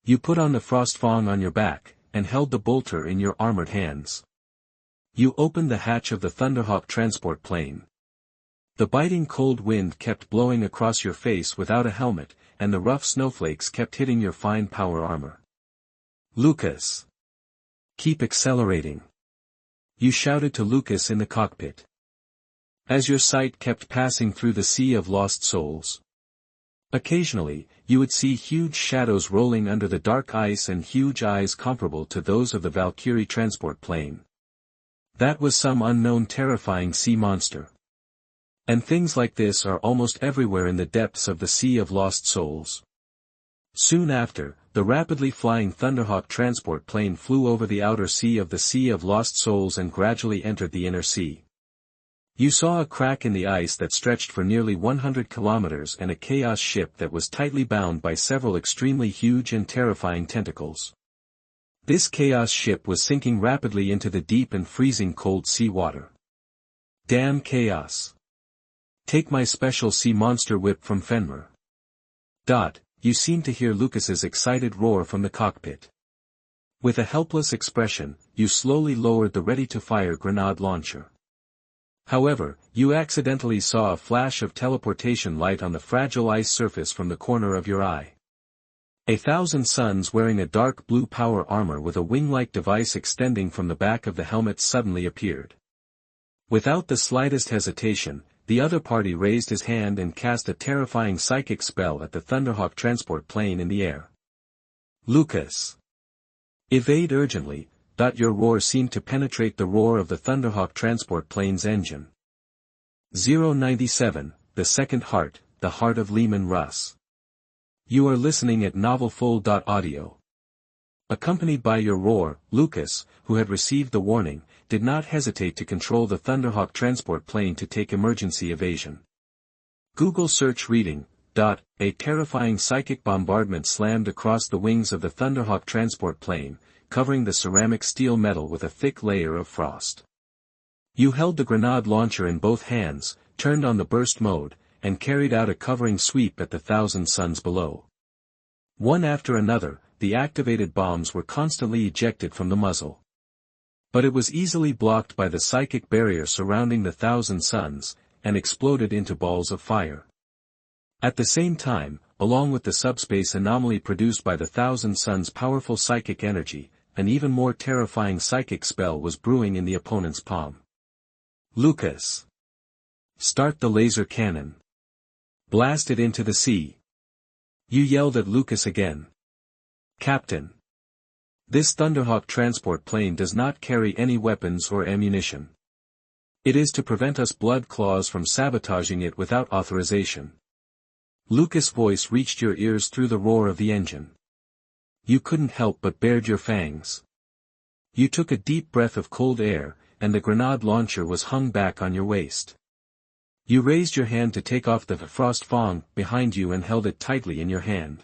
You put on the Frost Fong on your back, and held the bolter in your armored hands. You opened the hatch of the Thunderhawk transport plane. The biting cold wind kept blowing across your face without a helmet, and the rough snowflakes kept hitting your fine power armor. Lucas! Keep accelerating! You shouted to Lucas in the cockpit. as your sight kept passing through the sea of lost souls. Occasionally, you would see huge shadows rolling under the dark ice and huge eyes comparable to those of the Valkyrie transport plane. That was some unknown terrifying sea monster. And things like this are almost everywhere in the depths of the Sea of Lost Souls. Soon after, the rapidly flying Thunderhawk transport plane flew over the outer sea of the Sea of Lost Souls and gradually entered the inner sea. You saw a crack in the ice that stretched for nearly 100 kilometers and a chaos ship that was tightly bound by several extremely huge and terrifying tentacles. This chaos ship was sinking rapidly into the deep and freezing cold sea water. Damn chaos. Take my special sea monster whip from Fenrir. You seemed to hear Lucas's excited roar from the cockpit. With a helpless expression, you slowly lowered the ready-to-fire grenade launcher. However, you accidentally saw a flash of teleportation light on the fragile ice surface from the corner of your eye. 1,000 suns wearing a dark blue power armor with a wing-like device extending from the back of the helmet suddenly appeared. Without the slightest hesitation, the other party raised his hand and cast a terrifying psychic spell at the Thunderhawk transport plane in the air. Lucas! Evade urgently. Your roar seemed to penetrate the roar of the Thunderhawk transport plane's engine. 097, the second heart, the heart of Leman Russ. You are listening at NovelFull.audio. Accompanied by your roar, Lucas, who had received the warning, did not hesitate to control the Thunderhawk transport plane to take emergency evasion. Google search reading. A terrifying psychic bombardment slammed across the wings of the Thunderhawk transport plane, covering the ceramic steel metal with a thick layer of frost. You held the grenade launcher in both hands, turned on the burst mode, and carried out a covering sweep at the 1,000 suns below. One after another, the activated bombs were constantly ejected from the muzzle. But it was easily blocked by the psychic barrier surrounding the 1,000 suns, and exploded into balls of fire. At the same time, along with the subspace anomaly produced by the 1,000 suns' powerful psychic energy, an even more terrifying psychic spell was brewing in the opponent's palm. Lucas! Start the laser cannon. Blast it into the sea. You yelled at Lucas again. Captain! This Thunderhawk transport plane does not carry any weapons or ammunition. It is to prevent us blood claws from sabotaging it without authorization. Lucas' voice reached your ears through the roar of the engine. You couldn't help but bared your fangs. You took a deep breath of cold air, and the grenade launcher was hung back on your waist. You raised your hand to take off the frost fang behind you and held it tightly in your hand.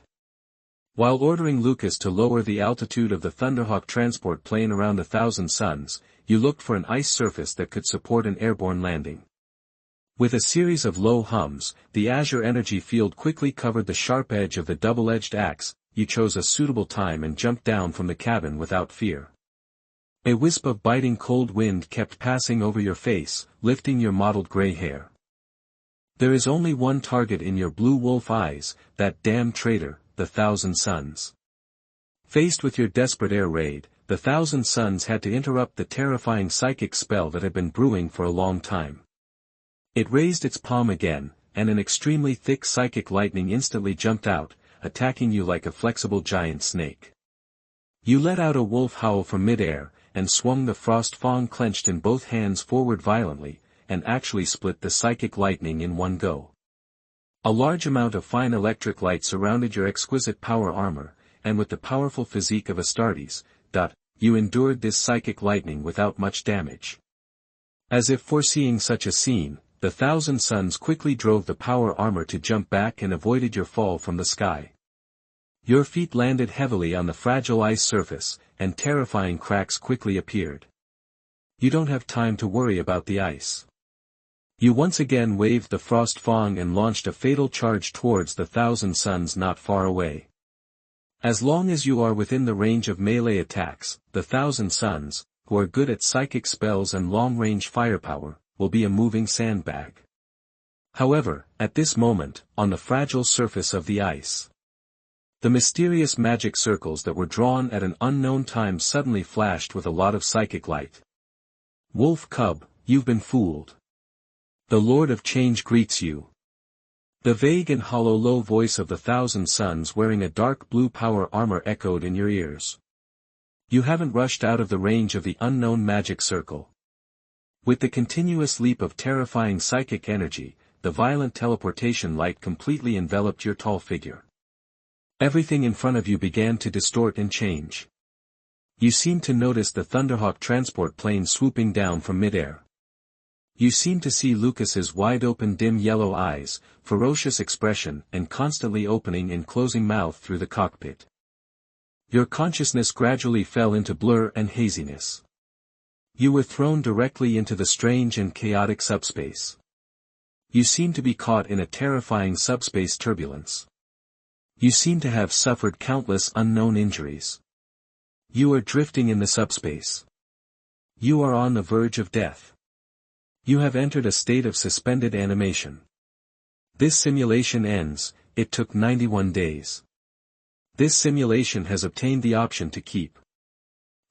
While ordering Lucas to lower the altitude of the Thunderhawk transport plane around 1,000 suns, you looked for an ice surface that could support an airborne landing. With a series of low hums, the Azure energy field quickly covered the sharp edge of the double-edged axe. You chose a suitable time and jumped down from the cabin without fear. A wisp of biting cold wind kept passing over your face, lifting your mottled gray hair. There is only one target in your blue wolf eyes, that damn traitor, the 1,000 suns. Faced with your desperate air raid, the 1,000 suns had to interrupt the terrifying psychic spell that had been brewing for a long time. It raised its palm again, and an extremely thick psychic lightning instantly jumped out, attacking you like a flexible giant snake. You let out a wolf howl from midair, and swung the frost fang clenched in both hands forward violently, and actually split the psychic lightning in one go. A large amount of fine electric light surrounded your exquisite power armor, and with the powerful physique of Astartes, you endured this psychic lightning without much damage. As if foreseeing such a scene, the 1,000 suns quickly drove the power armor to jump back and avoided your fall from the sky. Your feet landed heavily on the fragile ice surface, and terrifying cracks quickly appeared. You don't have time to worry about the ice. You once again waved the frost fang and launched a fatal charge towards the 1,000 suns not far away. As long as you are within the range of melee attacks, the 1,000 suns, who are good at psychic spells and long-range firepower, will be a moving sandbag. However, at this moment, on the fragile surface of the ice, the mysterious magic circles that were drawn at an unknown time suddenly flashed with a lot of psychic light. Wolf cub, you've been fooled. The Lord of Change greets you. The vague and hollow low voice of the thousand suns wearing a dark blue power armor echoed in your ears. You haven't rushed out of the range of the unknown magic circle. With the continuous leap of terrifying psychic energy, the violent teleportation light completely enveloped your tall figure. Everything in front of you began to distort and change. You seemed to notice the Thunderhawk transport plane swooping down from midair. You seemed to see Lucas's wide-open dim yellow eyes, ferocious expression and constantly opening and closing mouth through the cockpit. Your consciousness gradually fell into blur and haziness. You were thrown directly into the strange and chaotic subspace. You seemed to be caught in a terrifying subspace turbulence. You seem to have suffered countless unknown injuries. You are drifting in the subspace. You are on the verge of death. You have entered a state of suspended animation. This simulation ends, it took 91 days. This simulation has obtained the option to keep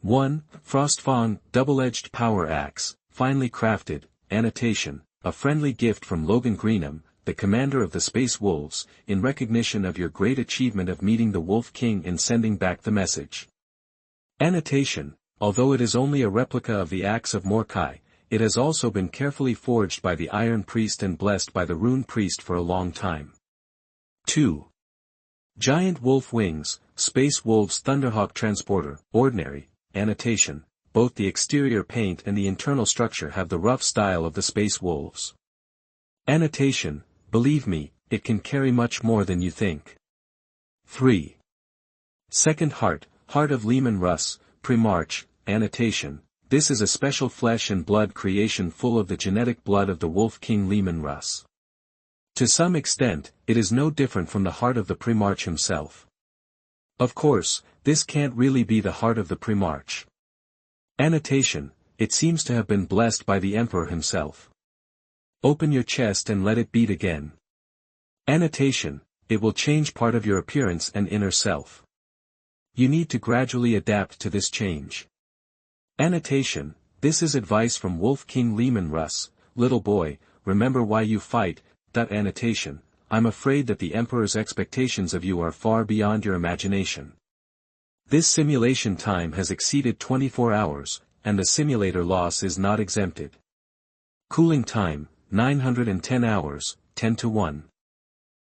1. Frostfawn, double-edged power axe, finely crafted, annotation, a friendly gift from Logan Greenham, the commander of the Space Wolves, in recognition of your great achievement of meeting the Wolf King and sending back the message. Annotation, although it is only a replica of the axe of Mordkai, it has also been carefully forged by the Iron Priest and blessed by the Rune Priest for a long time. 2. Giant Wolf Wings, Space Wolves Thunderhawk Transporter, ordinary, annotation, both the exterior paint and the internal structure have the rough style of the Space Wolves. Annotation, believe me, it can carry much more than you think. 3. Second Heart, Heart of Leman Russ, Primarch, annotation, this is a special flesh and blood creation full of the genetic blood of the Wolf King Leman Russ. To some extent, it is no different from the heart of the Primarch himself. Of course, this can't really be the heart of the Primarch. Annotation, it seems to have been blessed by the Emperor himself. Open your chest and let it beat again. Annotation, it will change part of your appearance and inner self. You need to gradually adapt to this change. Annotation, this is advice from Wolf King Leman Russ, little boy, remember why you fight. Annotation, I'm afraid that the Emperor's expectations of you are far beyond your imagination. This simulation time has exceeded 24 hours, and the simulator loss is not exempted. Cooling time, 910 hours, 10-1.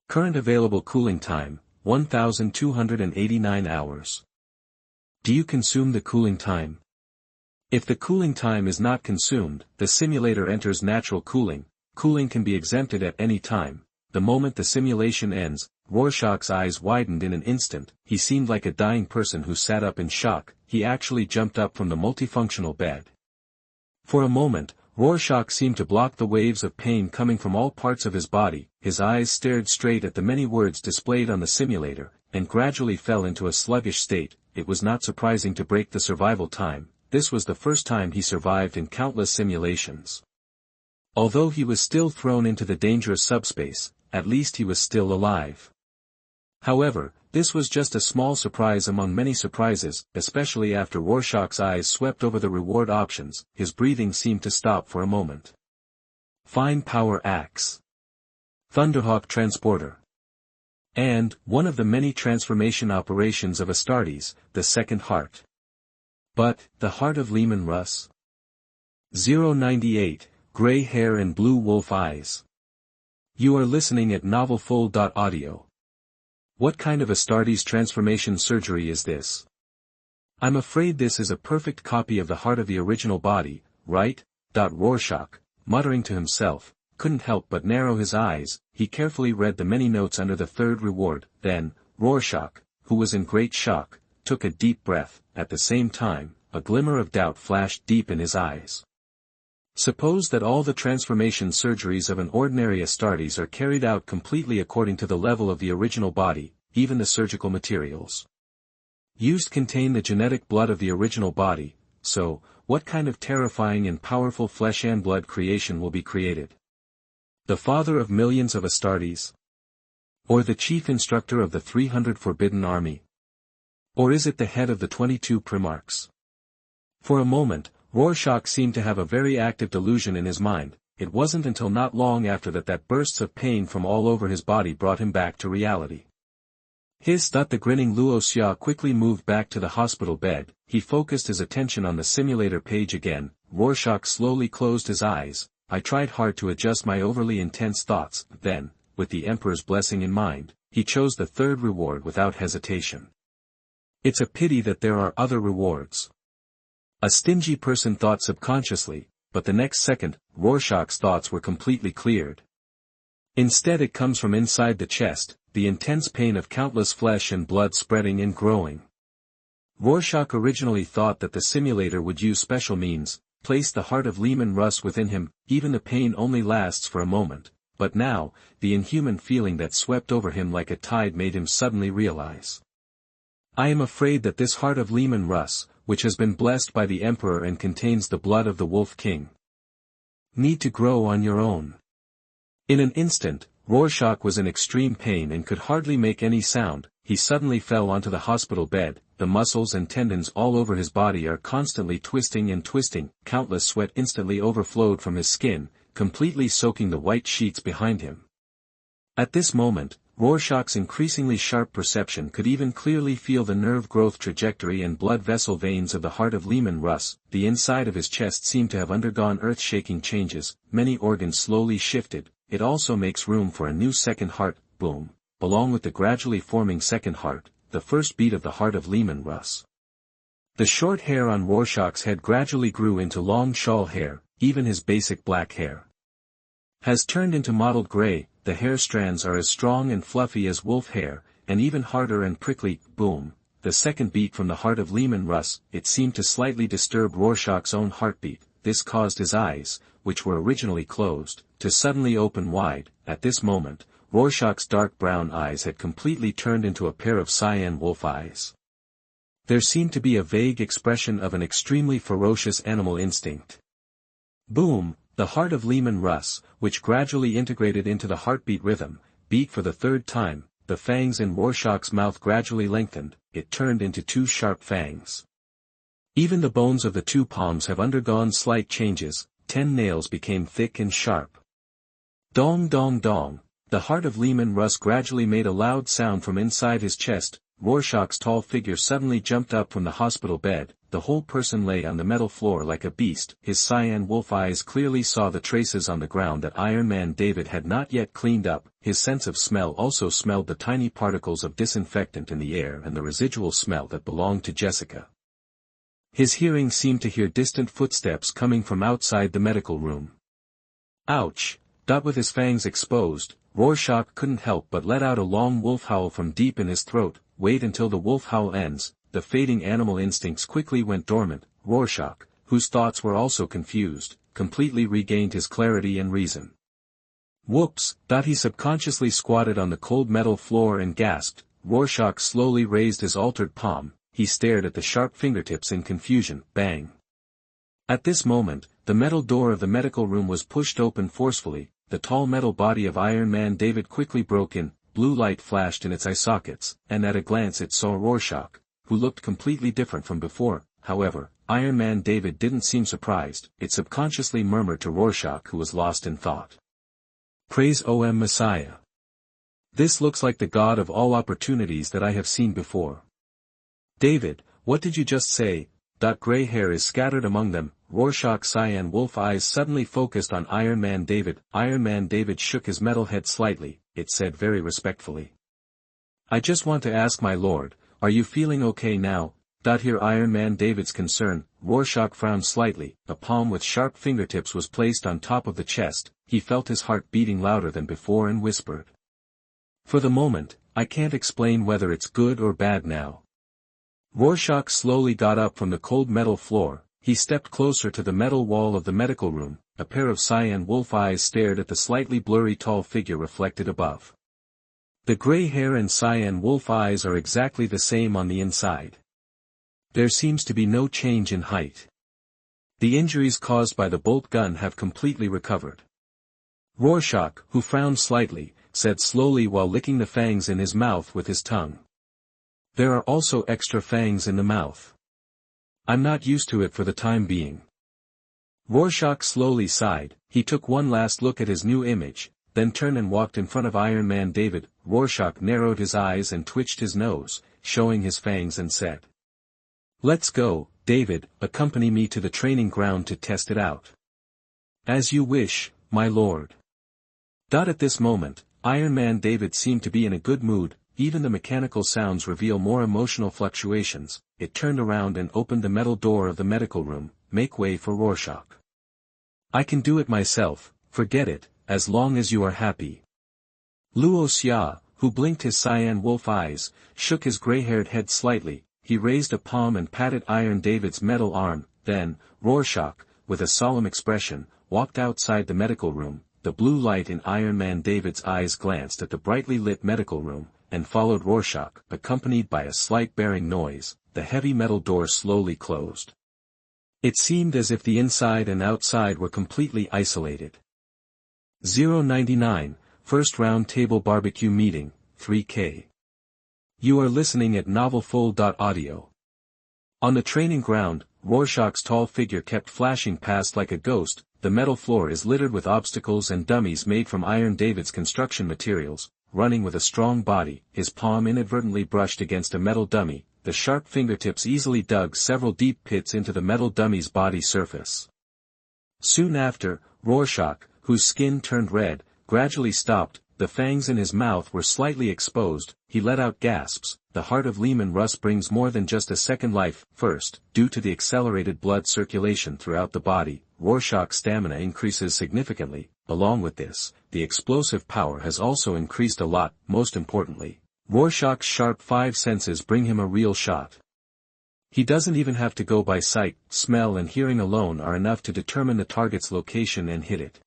Current available cooling time, 1,289 hours. Do you consume the cooling time? If the cooling time is not consumed, the simulator enters natural cooling. Cooling can be exempted at any time. The moment the simulation ends, Rorschach's eyes widened in an instant. He seemed like a dying person who sat up in shock. He actually jumped up from the multifunctional bed. For a moment, Rorschach seemed to block the waves of pain coming from all parts of his body. His eyes stared straight at the many words displayed on the simulator, and gradually fell into a sluggish state. It was not surprising to break the survival time. This was the first time he survived in countless simulations. Although he was still thrown into the dangerous subspace, at least he was still alive. However, this was just a small surprise among many surprises, especially after Rorschach's eyes swept over the reward options. His breathing seemed to stop for a moment. Fine Power Axe. Thunderhawk Transporter. And, one of the many transformation operations of Astartes, the Second Heart. But, the heart of Leman Russ? 098. Gray hair and blue wolf eyes. You are listening at NovelFull.audio. What kind of Astartes transformation surgery is this? I'm afraid this is a perfect copy of the heart of the original body, right? Rorschach, muttering to himself, couldn't help but narrow his eyes. He carefully read the many notes under the third reward. Then, Rorschach, who was in great shock, took a deep breath. At the same time, a glimmer of doubt flashed deep in his eyes. Suppose that all the transformation surgeries of an ordinary Astartes are carried out completely according to the level of the original body, even the surgical materials used contain the genetic blood of the original body, so, what kind of terrifying and powerful flesh and blood creation will be created? The father of millions of Astartes? Or the chief instructor of the 300 Forbidden Army? Or is it the head of the 22 Primarchs? For a moment, Rorschach seemed to have a very active delusion in his mind. it wasn't until not long after that bursts of pain from all over his body brought him back to reality. The grinning Luo Xia quickly moved back to the hospital bed. He focused his attention on the simulator page again. Rorschach slowly closed his eyes. I tried hard to adjust my overly intense thoughts, then, with the Emperor's blessing in mind, he chose the third reward without hesitation. It's a pity that there are other rewards. A stingy person thought subconsciously, but the next second, Rorschach's thoughts were completely cleared. Instead it comes from inside the chest, the intense pain of countless flesh and blood spreading and growing. Rorschach originally thought that the simulator would use special means, place the heart of Leman Russ within him, even the pain only lasts for a moment, but now, the inhuman feeling that swept over him like a tide made him suddenly realize. I am afraid that this heart of Leman Russ, which has been blessed by the Emperor and contains the blood of the Wolf King, need to grow on your own. In an instant, Rorschach was in extreme pain and could hardly make any sound. He suddenly fell onto the hospital bed. The muscles and tendons all over his body are constantly twisting and twisting. Countless sweat instantly overflowed from his skin, completely soaking the white sheets behind him. At this moment, Rorschach's increasingly sharp perception could even clearly feel the nerve growth trajectory and blood vessel veins of the heart of Leman Russ. The inside of his chest seemed to have undergone earth-shaking changes. Many organs slowly shifted. It also makes room for a new second heart. Boom. Along with the gradually forming second heart, the first beat of the heart of Leman Russ. The short hair on Rorschach's head gradually grew into long shawl hair. Even his basic black hair has turned into mottled gray. The hair strands are as strong and fluffy as wolf hair, and even harder and prickly. Boom. The second beat from the heart of Leman Russ. It seemed to slightly disturb Rorschach's own heartbeat. This caused his eyes, which were originally closed, to suddenly open wide. At this moment, Rorschach's dark brown eyes had completely turned into a pair of cyan wolf eyes. There seemed to be a vague expression of an extremely ferocious animal instinct. Boom! The heart of Leman Russ, which gradually integrated into the heartbeat rhythm, beat for the third time. The fangs in Rorschach's mouth gradually lengthened. It turned into two sharp fangs. Even the bones of the two palms have undergone slight changes. 10 nails became thick and sharp. Dong dong dong. The heart of Leman Russ gradually made a loud sound from inside his chest. Rorschach's tall figure suddenly jumped up from the hospital bed. The whole person lay on the metal floor like a beast. His cyan wolf eyes clearly saw the traces on the ground that Iron Man David had not yet cleaned up. His sense of smell also smelled the tiny particles of disinfectant in the air and the residual smell that belonged to Jessica. His hearing seemed to hear distant footsteps coming from outside the medical room. Ouch! With his fangs exposed, Rorschach couldn't help but let out a long wolf howl from deep in his throat. Wait until the wolf howl ends. The fading animal instincts quickly went dormant. Rorschach, whose thoughts were also confused, completely regained his clarity and reason. Whoops! He subconsciously squatted on the cold metal floor and gasped. Rorschach slowly raised his altered palm. He stared at the sharp fingertips in confusion. Bang! At this moment, the metal door of the medical room was pushed open forcefully. The tall metal body of Iron Man David quickly broke in. Blue light flashed in its eye sockets, and at a glance it saw Rorschach, who looked completely different from before. However, Iron Man David didn't seem surprised. It subconsciously murmured to Rorschach, who was lost in thought. Praise O.M. Messiah. This looks like the god of all opportunities that I have seen before. David, what did you just say? Gray hair is scattered among them. Rorschach's cyan wolf eyes suddenly focused on Iron Man David. Iron Man David shook his metal head slightly. It said very respectfully. I just want to ask my lord, are you feeling okay now? Hear Iron Man David's concern. Rorschach frowned slightly. A palm with sharp fingertips was placed on top of the chest. He felt his heart beating louder than before and whispered. For the moment, I can't explain whether it's good or bad now. Rorschach slowly got up from the cold metal floor. He stepped closer to the metal wall of the medical room. A pair of cyan wolf eyes stared at the slightly blurry tall figure reflected above. The gray hair and cyan wolf eyes are exactly the same on the inside. There seems to be no change in height. The injuries caused by the bolt gun have completely recovered. Rorschach, who frowned slightly, said slowly while licking the fangs in his mouth with his tongue. There are also extra fangs in the mouth. I'm not used to it for the time being. Rorschach slowly sighed. He took one last look at his new image, then turned and walked in front of Iron Man David. Rorschach narrowed his eyes and twitched his nose, showing his fangs, and said, "Let's go, David, accompany me to the training ground to test it out." "As you wish, my lord." At this moment, Iron Man David seemed to be in a good mood. Even the mechanical sounds reveal more emotional fluctuations. It turned around and opened the metal door of the medical room. "Make way for Rorschach. I can do it myself, forget it, as long as you are happy." Luo Xia, who blinked his cyan wolf eyes, shook his gray-haired head slightly. He raised a palm and patted Iron David's metal arm. Then, Rorschach, with a solemn expression, walked outside the medical room. The blue light in Iron Man David's eyes glanced at the brightly lit medical room, and followed Rorschach. Accompanied by a slight bearing noise, the heavy metal door slowly closed. It seemed as if the inside and outside were completely isolated. 099, First Round Table Barbecue Meeting, 3K. You are listening at NovelFlow.audio. On the training ground, Rorschach's tall figure kept flashing past like a ghost. The metal floor is littered with obstacles and dummies made from Iron David's construction materials. Running with a strong body, his palm inadvertently brushed against a metal dummy. The sharp fingertips easily dug several deep pits into the metal dummy's body surface. Soon after, Rorschach, whose skin turned red, gradually stopped. The fangs in his mouth were slightly exposed. He let out gasps. The heart of Leman Russ brings more than just a second life. First, due to the accelerated blood circulation throughout the body, Rorschach's stamina increases significantly. Along with this, the explosive power has also increased a lot. Most importantly, Rorschach's sharp five senses bring him a real shot. He doesn't even have to go by sight. Smell and hearing alone are enough to determine the target's location and hit it.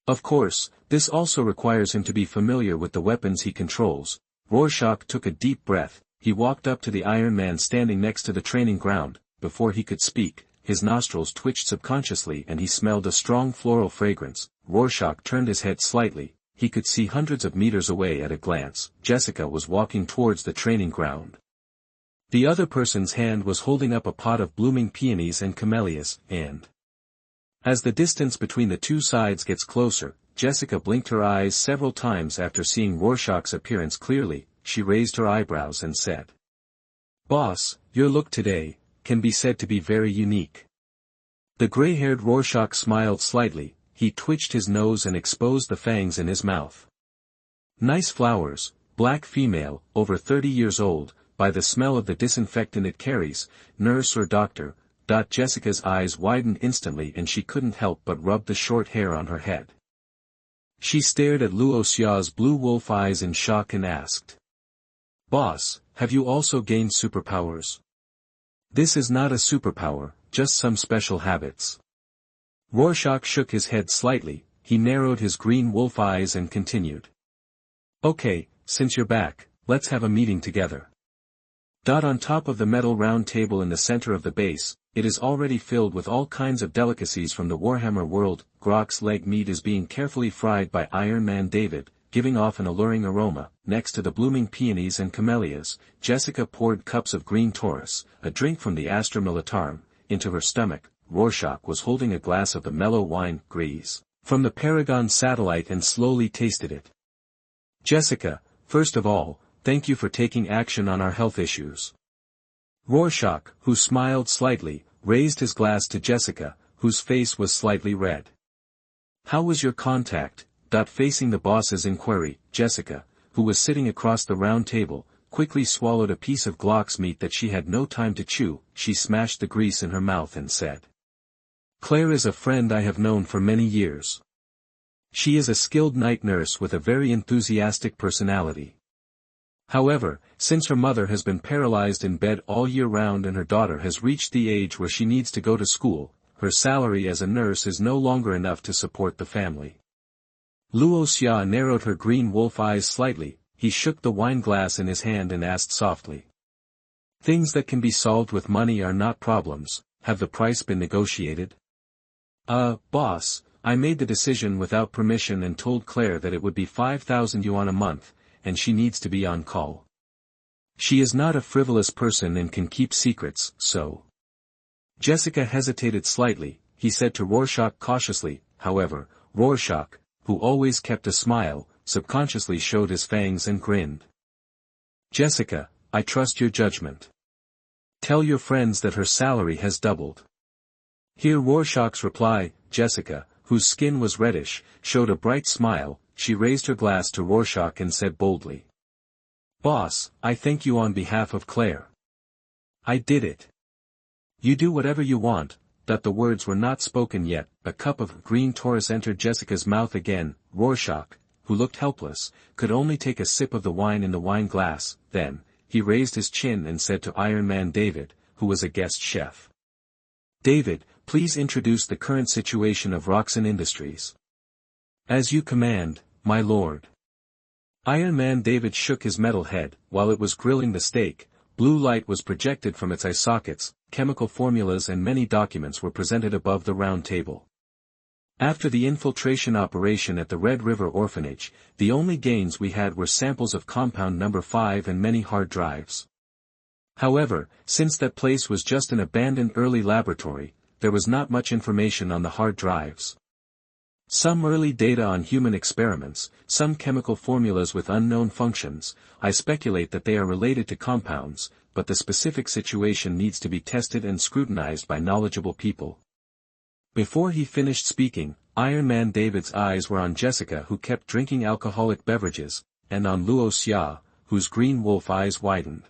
Of course, this also requires him to be familiar with the weapons he controls. Rorschach took a deep breath. He walked up to the Iron Man standing next to the training ground. Before he could speak, his nostrils twitched subconsciously and he smelled a strong floral fragrance. Rorschach turned his head slightly. He could see hundreds of meters away at a glance. Jessica was walking towards the training ground. The other person's hand was holding up a pot of blooming peonies and camellias, and as the distance between the two sides gets closer, Jessica blinked her eyes several times after seeing Rorschach's appearance clearly. She raised her eyebrows and said, "Boss, your look today can be said to be very unique." The gray-haired Rorschach smiled slightly. He twitched his nose and exposed the fangs in his mouth. "Nice flowers, black female, over 30 years old, by the smell of the disinfectant it carries, nurse or doctor." Jessica's eyes widened instantly and she couldn't help but rub the short hair on her head. She stared at Luo Xia's blue wolf eyes in shock and asked, "Boss, have you also gained superpowers?" "This is not a superpower, just some special habits." Rorschach shook his head slightly. He narrowed his green wolf eyes and continued, "Okay, since you're back, let's have a meeting together." On top of the metal round table in the center of the base, it is already filled with all kinds of delicacies from the Warhammer world. Grok's leg meat is being carefully fried by Iron Man David, giving off an alluring aroma. Next to the blooming peonies and camellias, Jessica poured cups of green Taurus, a drink from the Astra Militarum, into her stomach. Rorschach was holding a glass of the mellow wine, Grise, from the Paragon satellite and slowly tasted it. "Jessica, first of all, thank you for taking action on our health issues." Rorschach, who smiled slightly, raised his glass to Jessica, whose face was slightly red. "How was your contact?" Facing the boss's inquiry, Jessica, who was sitting across the round table, quickly swallowed a piece of Glock's meat that she had no time to chew. She smashed the grease in her mouth and said, "Claire is a friend I have known for many years. She is a skilled night nurse with a very enthusiastic personality. However, since her mother has been paralyzed in bed all year round and her daughter has reached the age where she needs to go to school, her salary as a nurse is no longer enough to support the family." Luo Xia narrowed her green wolf eyes slightly. He shook the wine glass in his hand and asked softly, "Things that can be solved with money are not problems. Have the price been negotiated?" Boss, I made the decision without permission and told Claire that it would be 5,000 yuan a month, and she needs to be on call. She is not a frivolous person and can keep secrets, so." Jessica hesitated slightly. he said to Rorschach cautiously. However, Rorschach, who always kept a smile, subconsciously showed his fangs and grinned. Jessica, I trust your judgment. Tell your friends that her salary has doubled. Hear Rorschach's reply. Jessica, whose skin was reddish, showed a bright smile. She raised her glass to Rorschach and said boldly, Boss, I thank you on behalf of Claire. I did it. You do whatever you want. That the words were not spoken yet, a cup of green Taurus entered Jessica's mouth again. Rorschach, who looked helpless, could only take a sip of the wine in the wine glass. Then, he raised his chin and said to Iron Man David, who was a guest chef. David, please introduce the current situation of Roxxon Industries. As you command, my lord. Iron Man David shook his metal head. While it was grilling the steak, blue light was projected from its eye sockets, chemical formulas and many documents were presented above the round table. After the infiltration operation at the Red River Orphanage, the only gains we had were samples of compound number 5 and many hard drives. However, since that place was just an abandoned early laboratory, there was not much information on the hard drives. Some early data on human experiments, some chemical formulas with unknown functions. I speculate that they are related to compounds, but the specific situation needs to be tested and scrutinized by knowledgeable people. Before he finished speaking, Iron Man David's eyes were on Jessica, who kept drinking alcoholic beverages, and on Luo Xia, whose green wolf eyes widened.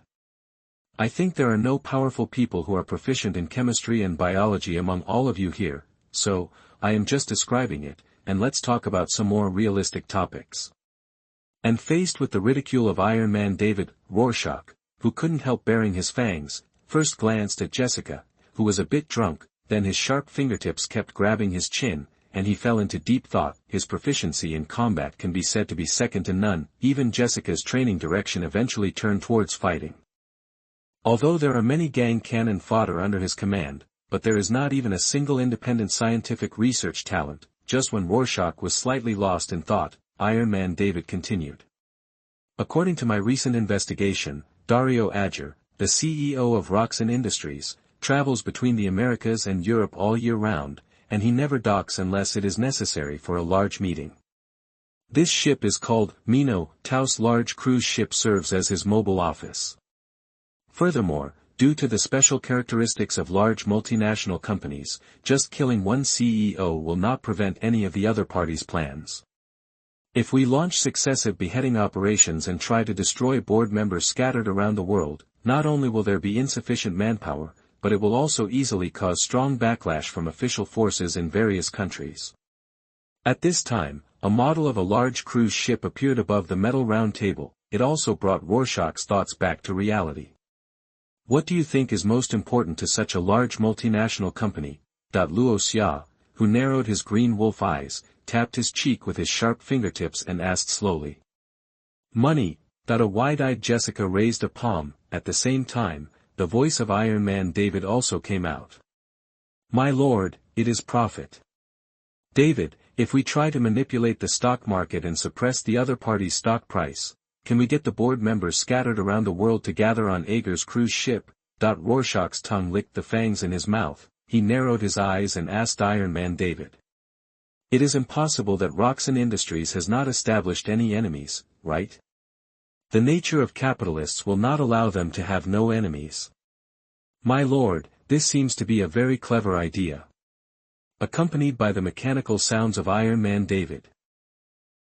I think there are no powerful people who are proficient in chemistry and biology among all of you here, so, I am just describing it, and let's talk about some more realistic topics. And faced with the ridicule of Iron Man David, Rorschach, who couldn't help baring his fangs, first glanced at Jessica, who was a bit drunk, then his sharp fingertips kept grabbing his chin, and he fell into deep thought. His proficiency in combat can be said to be second to none. Even Jessica's training direction eventually turned towards fighting. Although there are many gang cannon fodder under his command, but there is not even a single independent scientific research talent. Just when Rorschach was slightly lost in thought, Iron Man David continued. According to my recent investigation, Dario Ager, the CEO of Roxxon Industries, travels between the Americas and Europe all year round, and he never docks unless it is necessary for a large meeting. This ship is called Mino. Taos large cruise ship serves as his mobile office. Furthermore, due to the special characteristics of large multinational companies, just killing one CEO will not prevent any of the other parties' plans. If we launch successive beheading operations and try to destroy board members scattered around the world, not only will there be insufficient manpower, but it will also easily cause strong backlash from official forces in various countries. At this time, a model of a large cruise ship appeared above the metal round table. It also brought Rorschach's thoughts back to reality. What do you think is most important to such a large multinational company? Luo Xia, who narrowed his green wolf eyes, tapped his cheek with his sharp fingertips and asked slowly. Money. A wide-eyed Jessica raised a palm. At the same time, the voice of Iron Man David also came out. My lord, it is profit. David, if we try to manipulate the stock market and suppress the other party's stock price, can we get the board members scattered around the world to gather on Ager's cruise ship? Rorschach's tongue licked the fangs in his mouth. He narrowed his eyes and asked Iron Man David. It is impossible that Roxxon Industries has not established any enemies, right? The nature of capitalists will not allow them to have no enemies. My lord, this seems to be a very clever idea. Accompanied by the mechanical sounds of Iron Man David.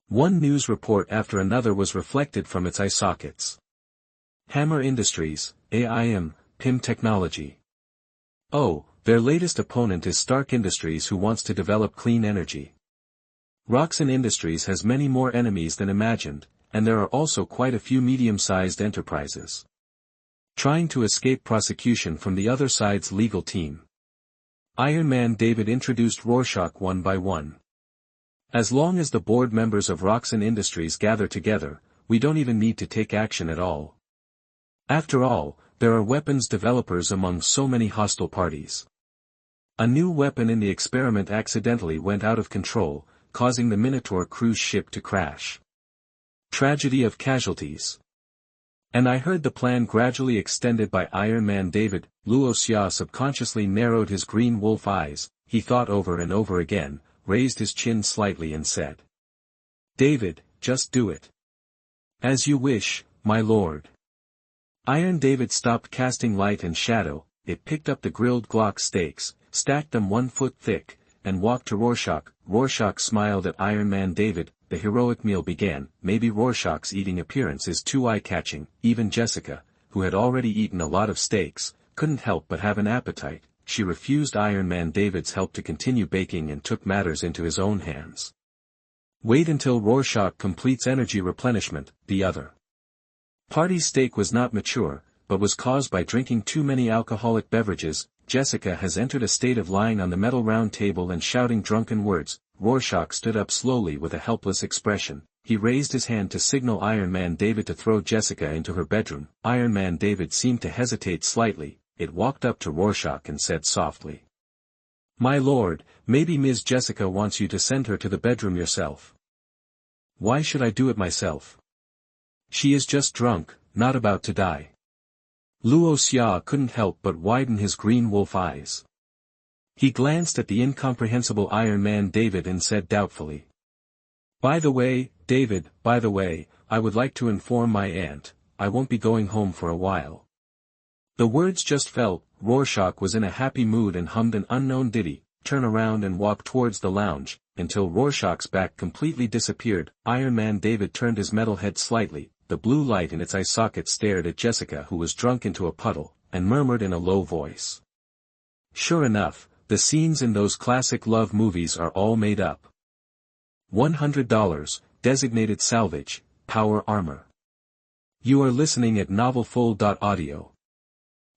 One news report after another was reflected from its eye sockets. Hammer Industries, AIM, PIM Technology. Oh, their latest opponent is Stark Industries, who wants to develop clean energy. Roxxon Industries has many more enemies than imagined, and there are also quite a few medium-sized enterprises trying to escape prosecution from the other side's legal team. Iron Man David introduced Rorschach one by one. As long as the board members of Roxxon Industries gather together, we don't even need to take action at all. After all, there are weapons developers among so many hostile parties. A new weapon in the experiment accidentally went out of control, causing the Minotaur cruise ship to crash. Tragedy of casualties. And I heard the plan gradually extended by Iron Man David. Luo Xia subconsciously narrowed his green wolf eyes. he thought over and over again, raised his chin slightly and said. David, just do it. As you wish, my lord. Iron David stopped casting light and shadow, it picked up the grilled Glock steaks, stacked them 1 foot thick, and walked to Rorschach. Rorschach smiled at Iron Man David. The heroic meal began. Maybe Rorschach's eating appearance is too eye-catching. Even Jessica, who had already eaten a lot of steaks, couldn't help but have an appetite. She refused Iron Man David's help to continue baking and took matters into his own hands. Wait until Rorschach completes energy replenishment, the other party's steak was not mature, but was caused by drinking too many alcoholic beverages. Jessica has entered a state of lying on the metal round table and shouting drunken words. Rorschach stood up slowly with a helpless expression. He raised his hand to signal Iron Man David to throw Jessica into her bedroom. Iron Man David seemed to hesitate slightly. It walked up to Rorschach and said softly. My lord, maybe Ms. Jessica wants you to send her to the bedroom yourself. Why should I do it myself? She is just drunk, not about to die. Luo Xia couldn't help but widen his green wolf eyes. He glanced at the incomprehensible Iron Man David and said doubtfully. By the way, David, I would like to inform my aunt, I won't be going home for a while. The words just fell. Rorschach was in a happy mood and hummed an unknown ditty, turn around and walk towards the lounge, until Rorschach's back completely disappeared. Iron Man David turned his metal head slightly, the blue light in its eye socket stared at Jessica who was drunk into a puddle, and murmured in a low voice. Sure enough, the scenes in those classic love movies are all made up. $100, designated salvage, power armor. You are listening at NovelFlow.audio.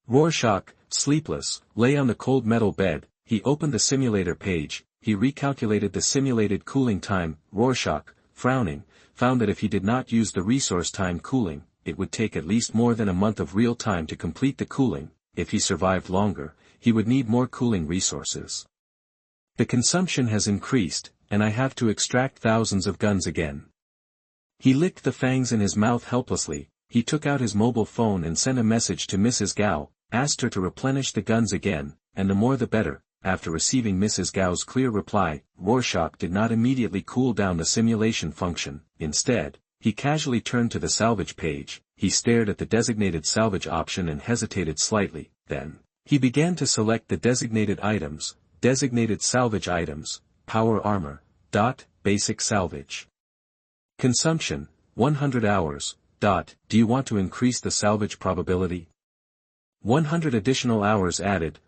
Rorschach, sleepless, lay on the cold metal bed. He opened the simulator page. He recalculated the simulated cooling time. Rorschach, frowning, found that if he did not use the resource time cooling, it would take at least more than a month of real time to complete the cooling. If he survived longer, he would need more cooling resources. The consumption has increased, and I have to extract thousands of guns again. He licked the fangs in his mouth helplessly. He took out his mobile phone and sent a message to Mrs. Gao, asked her to replenish the guns again, and the more the better. After receiving Mrs. Gao's clear reply, Rorschach did not immediately cool down the simulation function. Instead, he casually turned to the salvage page. He stared at the designated salvage option and hesitated slightly. Then, he began to select the designated items. Designated salvage items, power armor, basic salvage. Consumption, 100 hours, do you want to increase the salvage probability? 100 additional hours added,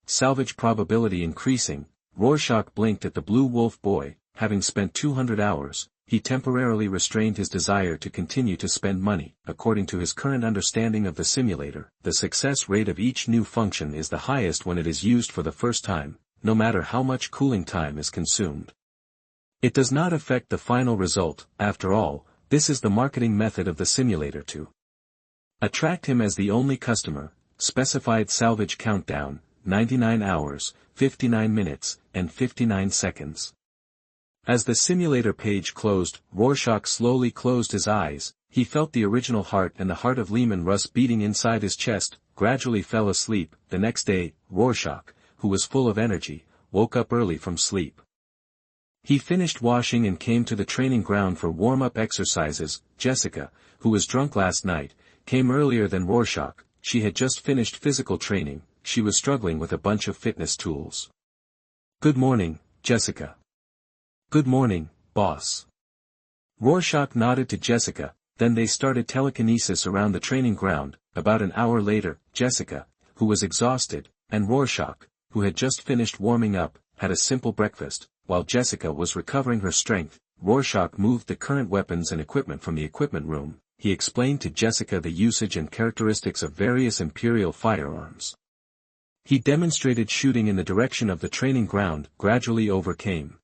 salvage probability increasing. Rorschach blinked at the blue wolf boy. Having spent 200 hours, he temporarily restrained his desire to continue to spend money. According to his current understanding of the simulator, the success rate of each new function is the highest when it is used for the first time, no matter how much cooling time is consumed. It does not affect the final result. After all, this is the marketing method of the simulator to attract him as the only customer. Specified salvage countdown, 99 hours, 59 minutes, and 59 seconds. As the simulator page closed, Rorschach slowly closed his eyes. He felt the original heart and the heart of Leman Russ beating inside his chest, gradually fell asleep. The next day, Rorschach, who was full of energy, woke up early from sleep. He finished washing and came to the training ground for warm-up exercises. Jessica, who was drunk last night, came earlier than Rorschach. She had just finished physical training. She was struggling with a bunch of fitness tools. Good morning, Jessica. Good morning, boss. Rorschach nodded to Jessica, then they started telekinesis around the training ground. About an hour later, Jessica, who was exhausted, and Rorschach, who had just finished warming up, had a simple breakfast. While Jessica was recovering her strength, Rorschach moved the current weapons and equipment from the equipment room. He explained to Jessica the usage and characteristics of various Imperial firearms. He demonstrated shooting in the direction of the training ground, gradually overcame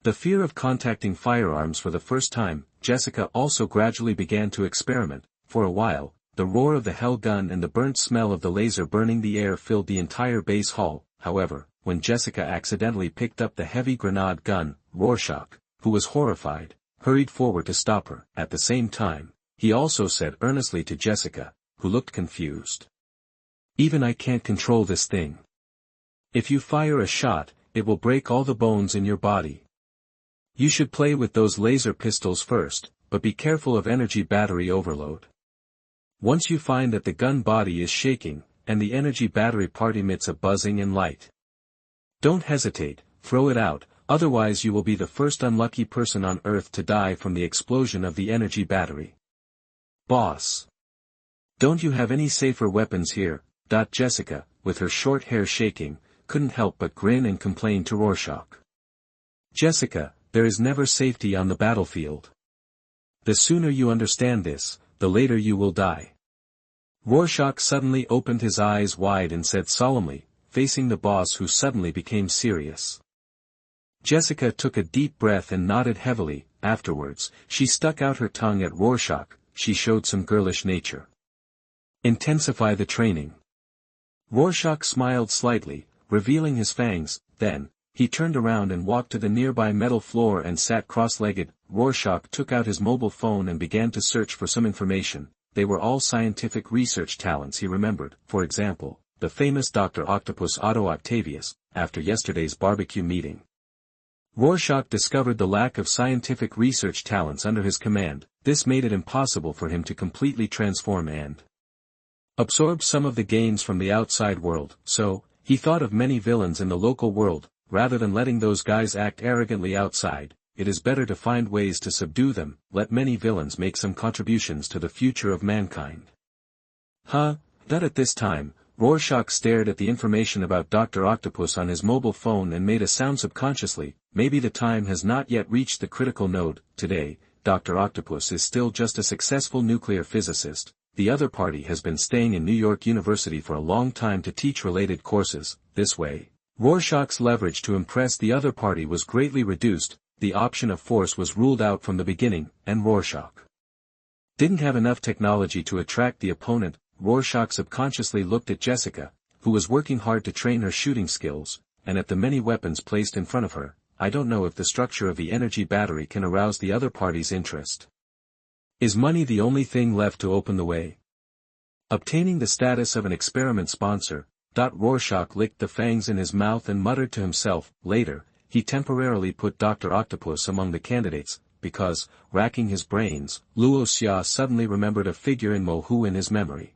the fear of contacting firearms for the first time. Jessica also gradually began to experiment. For a while, the roar of the Hell gun and the burnt smell of the laser burning the air filled the entire base hall. However, when Jessica accidentally picked up the heavy grenade gun, Rorschach, who was horrified, hurried forward to stop her. At the same time, he also said earnestly to Jessica, who looked confused. Even I can't control this thing. If you fire a shot, it will break all the bones in your body. You should play with those laser pistols first, but be careful of energy battery overload. Once you find that the gun body is shaking, and the energy battery part emits a buzzing and light, don't hesitate, throw it out, otherwise you will be the first unlucky person on Earth to die from the explosion of the energy battery. Boss. Don't you have any safer weapons here? Jessica, with her short hair shaking, couldn't help but grin and complain to Rorschach. Jessica, there is never safety on the battlefield. The sooner you understand this, the later you will die. Rorschach suddenly opened his eyes wide and said solemnly, facing the boss who suddenly became serious. Jessica took a deep breath and nodded heavily. Afterwards, she stuck out her tongue at Rorschach. She showed some girlish nature. Intensify the training. Rorschach smiled slightly, revealing his fangs. Then, he turned around and walked to the nearby metal floor and sat cross-legged. Rorschach took out his mobile phone and began to search for some information. They were all scientific research talents he remembered. For example, the famous Dr. Octopus Otto Octavius, after yesterday's barbecue meeting. Rorschach discovered the lack of scientific research talents under his command. This made it impossible for him to completely transform and absorb some of the gains from the outside world. So, he thought of many villains in the local world. Rather than letting those guys act arrogantly outside, it is better to find ways to subdue them. Let many villains make some contributions to the future of mankind. At this time, Rorschach stared at the information about Dr. Octopus on his mobile phone and made a sound subconsciously. Maybe the time has not yet reached the critical node. Today, Dr. Octopus is still just a successful nuclear physicist. The other party has been staying in New York University for a long time to teach related courses. This way, Rorschach's leverage to impress the other party was greatly reduced. The option of force was ruled out from the beginning, and Rorschach didn't have enough technology to attract the opponent. Rorschach subconsciously looked at Jessica, who was working hard to train her shooting skills, and at the many weapons placed in front of her. I don't know if the structure of the energy battery can arouse the other party's interest. Is money the only thing left to open the way? Obtaining the status of an experiment sponsor. Rorschach licked the fangs in his mouth and muttered to himself. Later, he temporarily put Dr. Octopus among the candidates, because, racking his brains, Luo Xia suddenly remembered a figure in Mohu in his memory.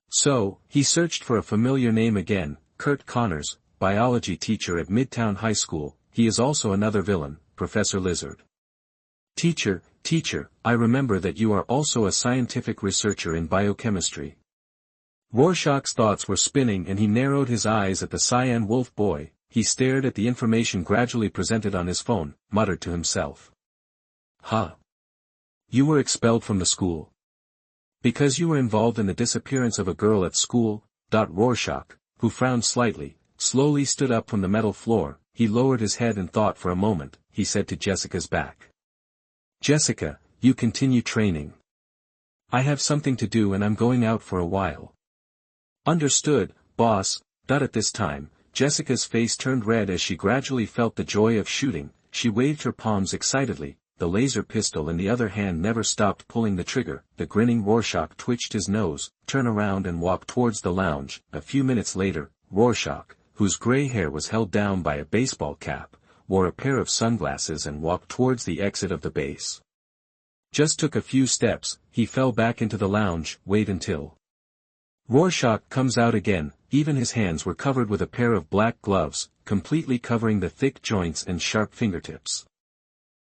So, he searched for a familiar name again. Kurt Connors, biology teacher at Midtown High School. He is also another villain, Professor Lizard. Teacher, I remember that you are also a scientific researcher in biochemistry. Rorschach's thoughts were spinning and he narrowed his eyes at the cyan wolf boy. He stared at the information gradually presented on his phone, muttered to himself. You were expelled from the school. Because you were involved in the disappearance of a girl at school. Rorschach, who frowned slightly, slowly stood up from the metal floor. He lowered his head and thought for a moment. He said to Jessica's back. Jessica, you continue training. I have something to do and I'm going out for a while. Understood, boss. At this time, Jessica's face turned red as she gradually felt the joy of shooting. She waved her palms excitedly. The laser pistol in the other hand never stopped pulling the trigger. The grinning Rorschach twitched his nose, turned around and walked towards the lounge. A few minutes later, Rorschach, whose gray hair was held down by a baseball cap, wore a pair of sunglasses and walked towards the exit of the base. Just took a few steps, he fell back into the lounge. Wait until Rorschach comes out again. Even his hands were covered with a pair of black gloves, completely covering the thick joints and sharp fingertips.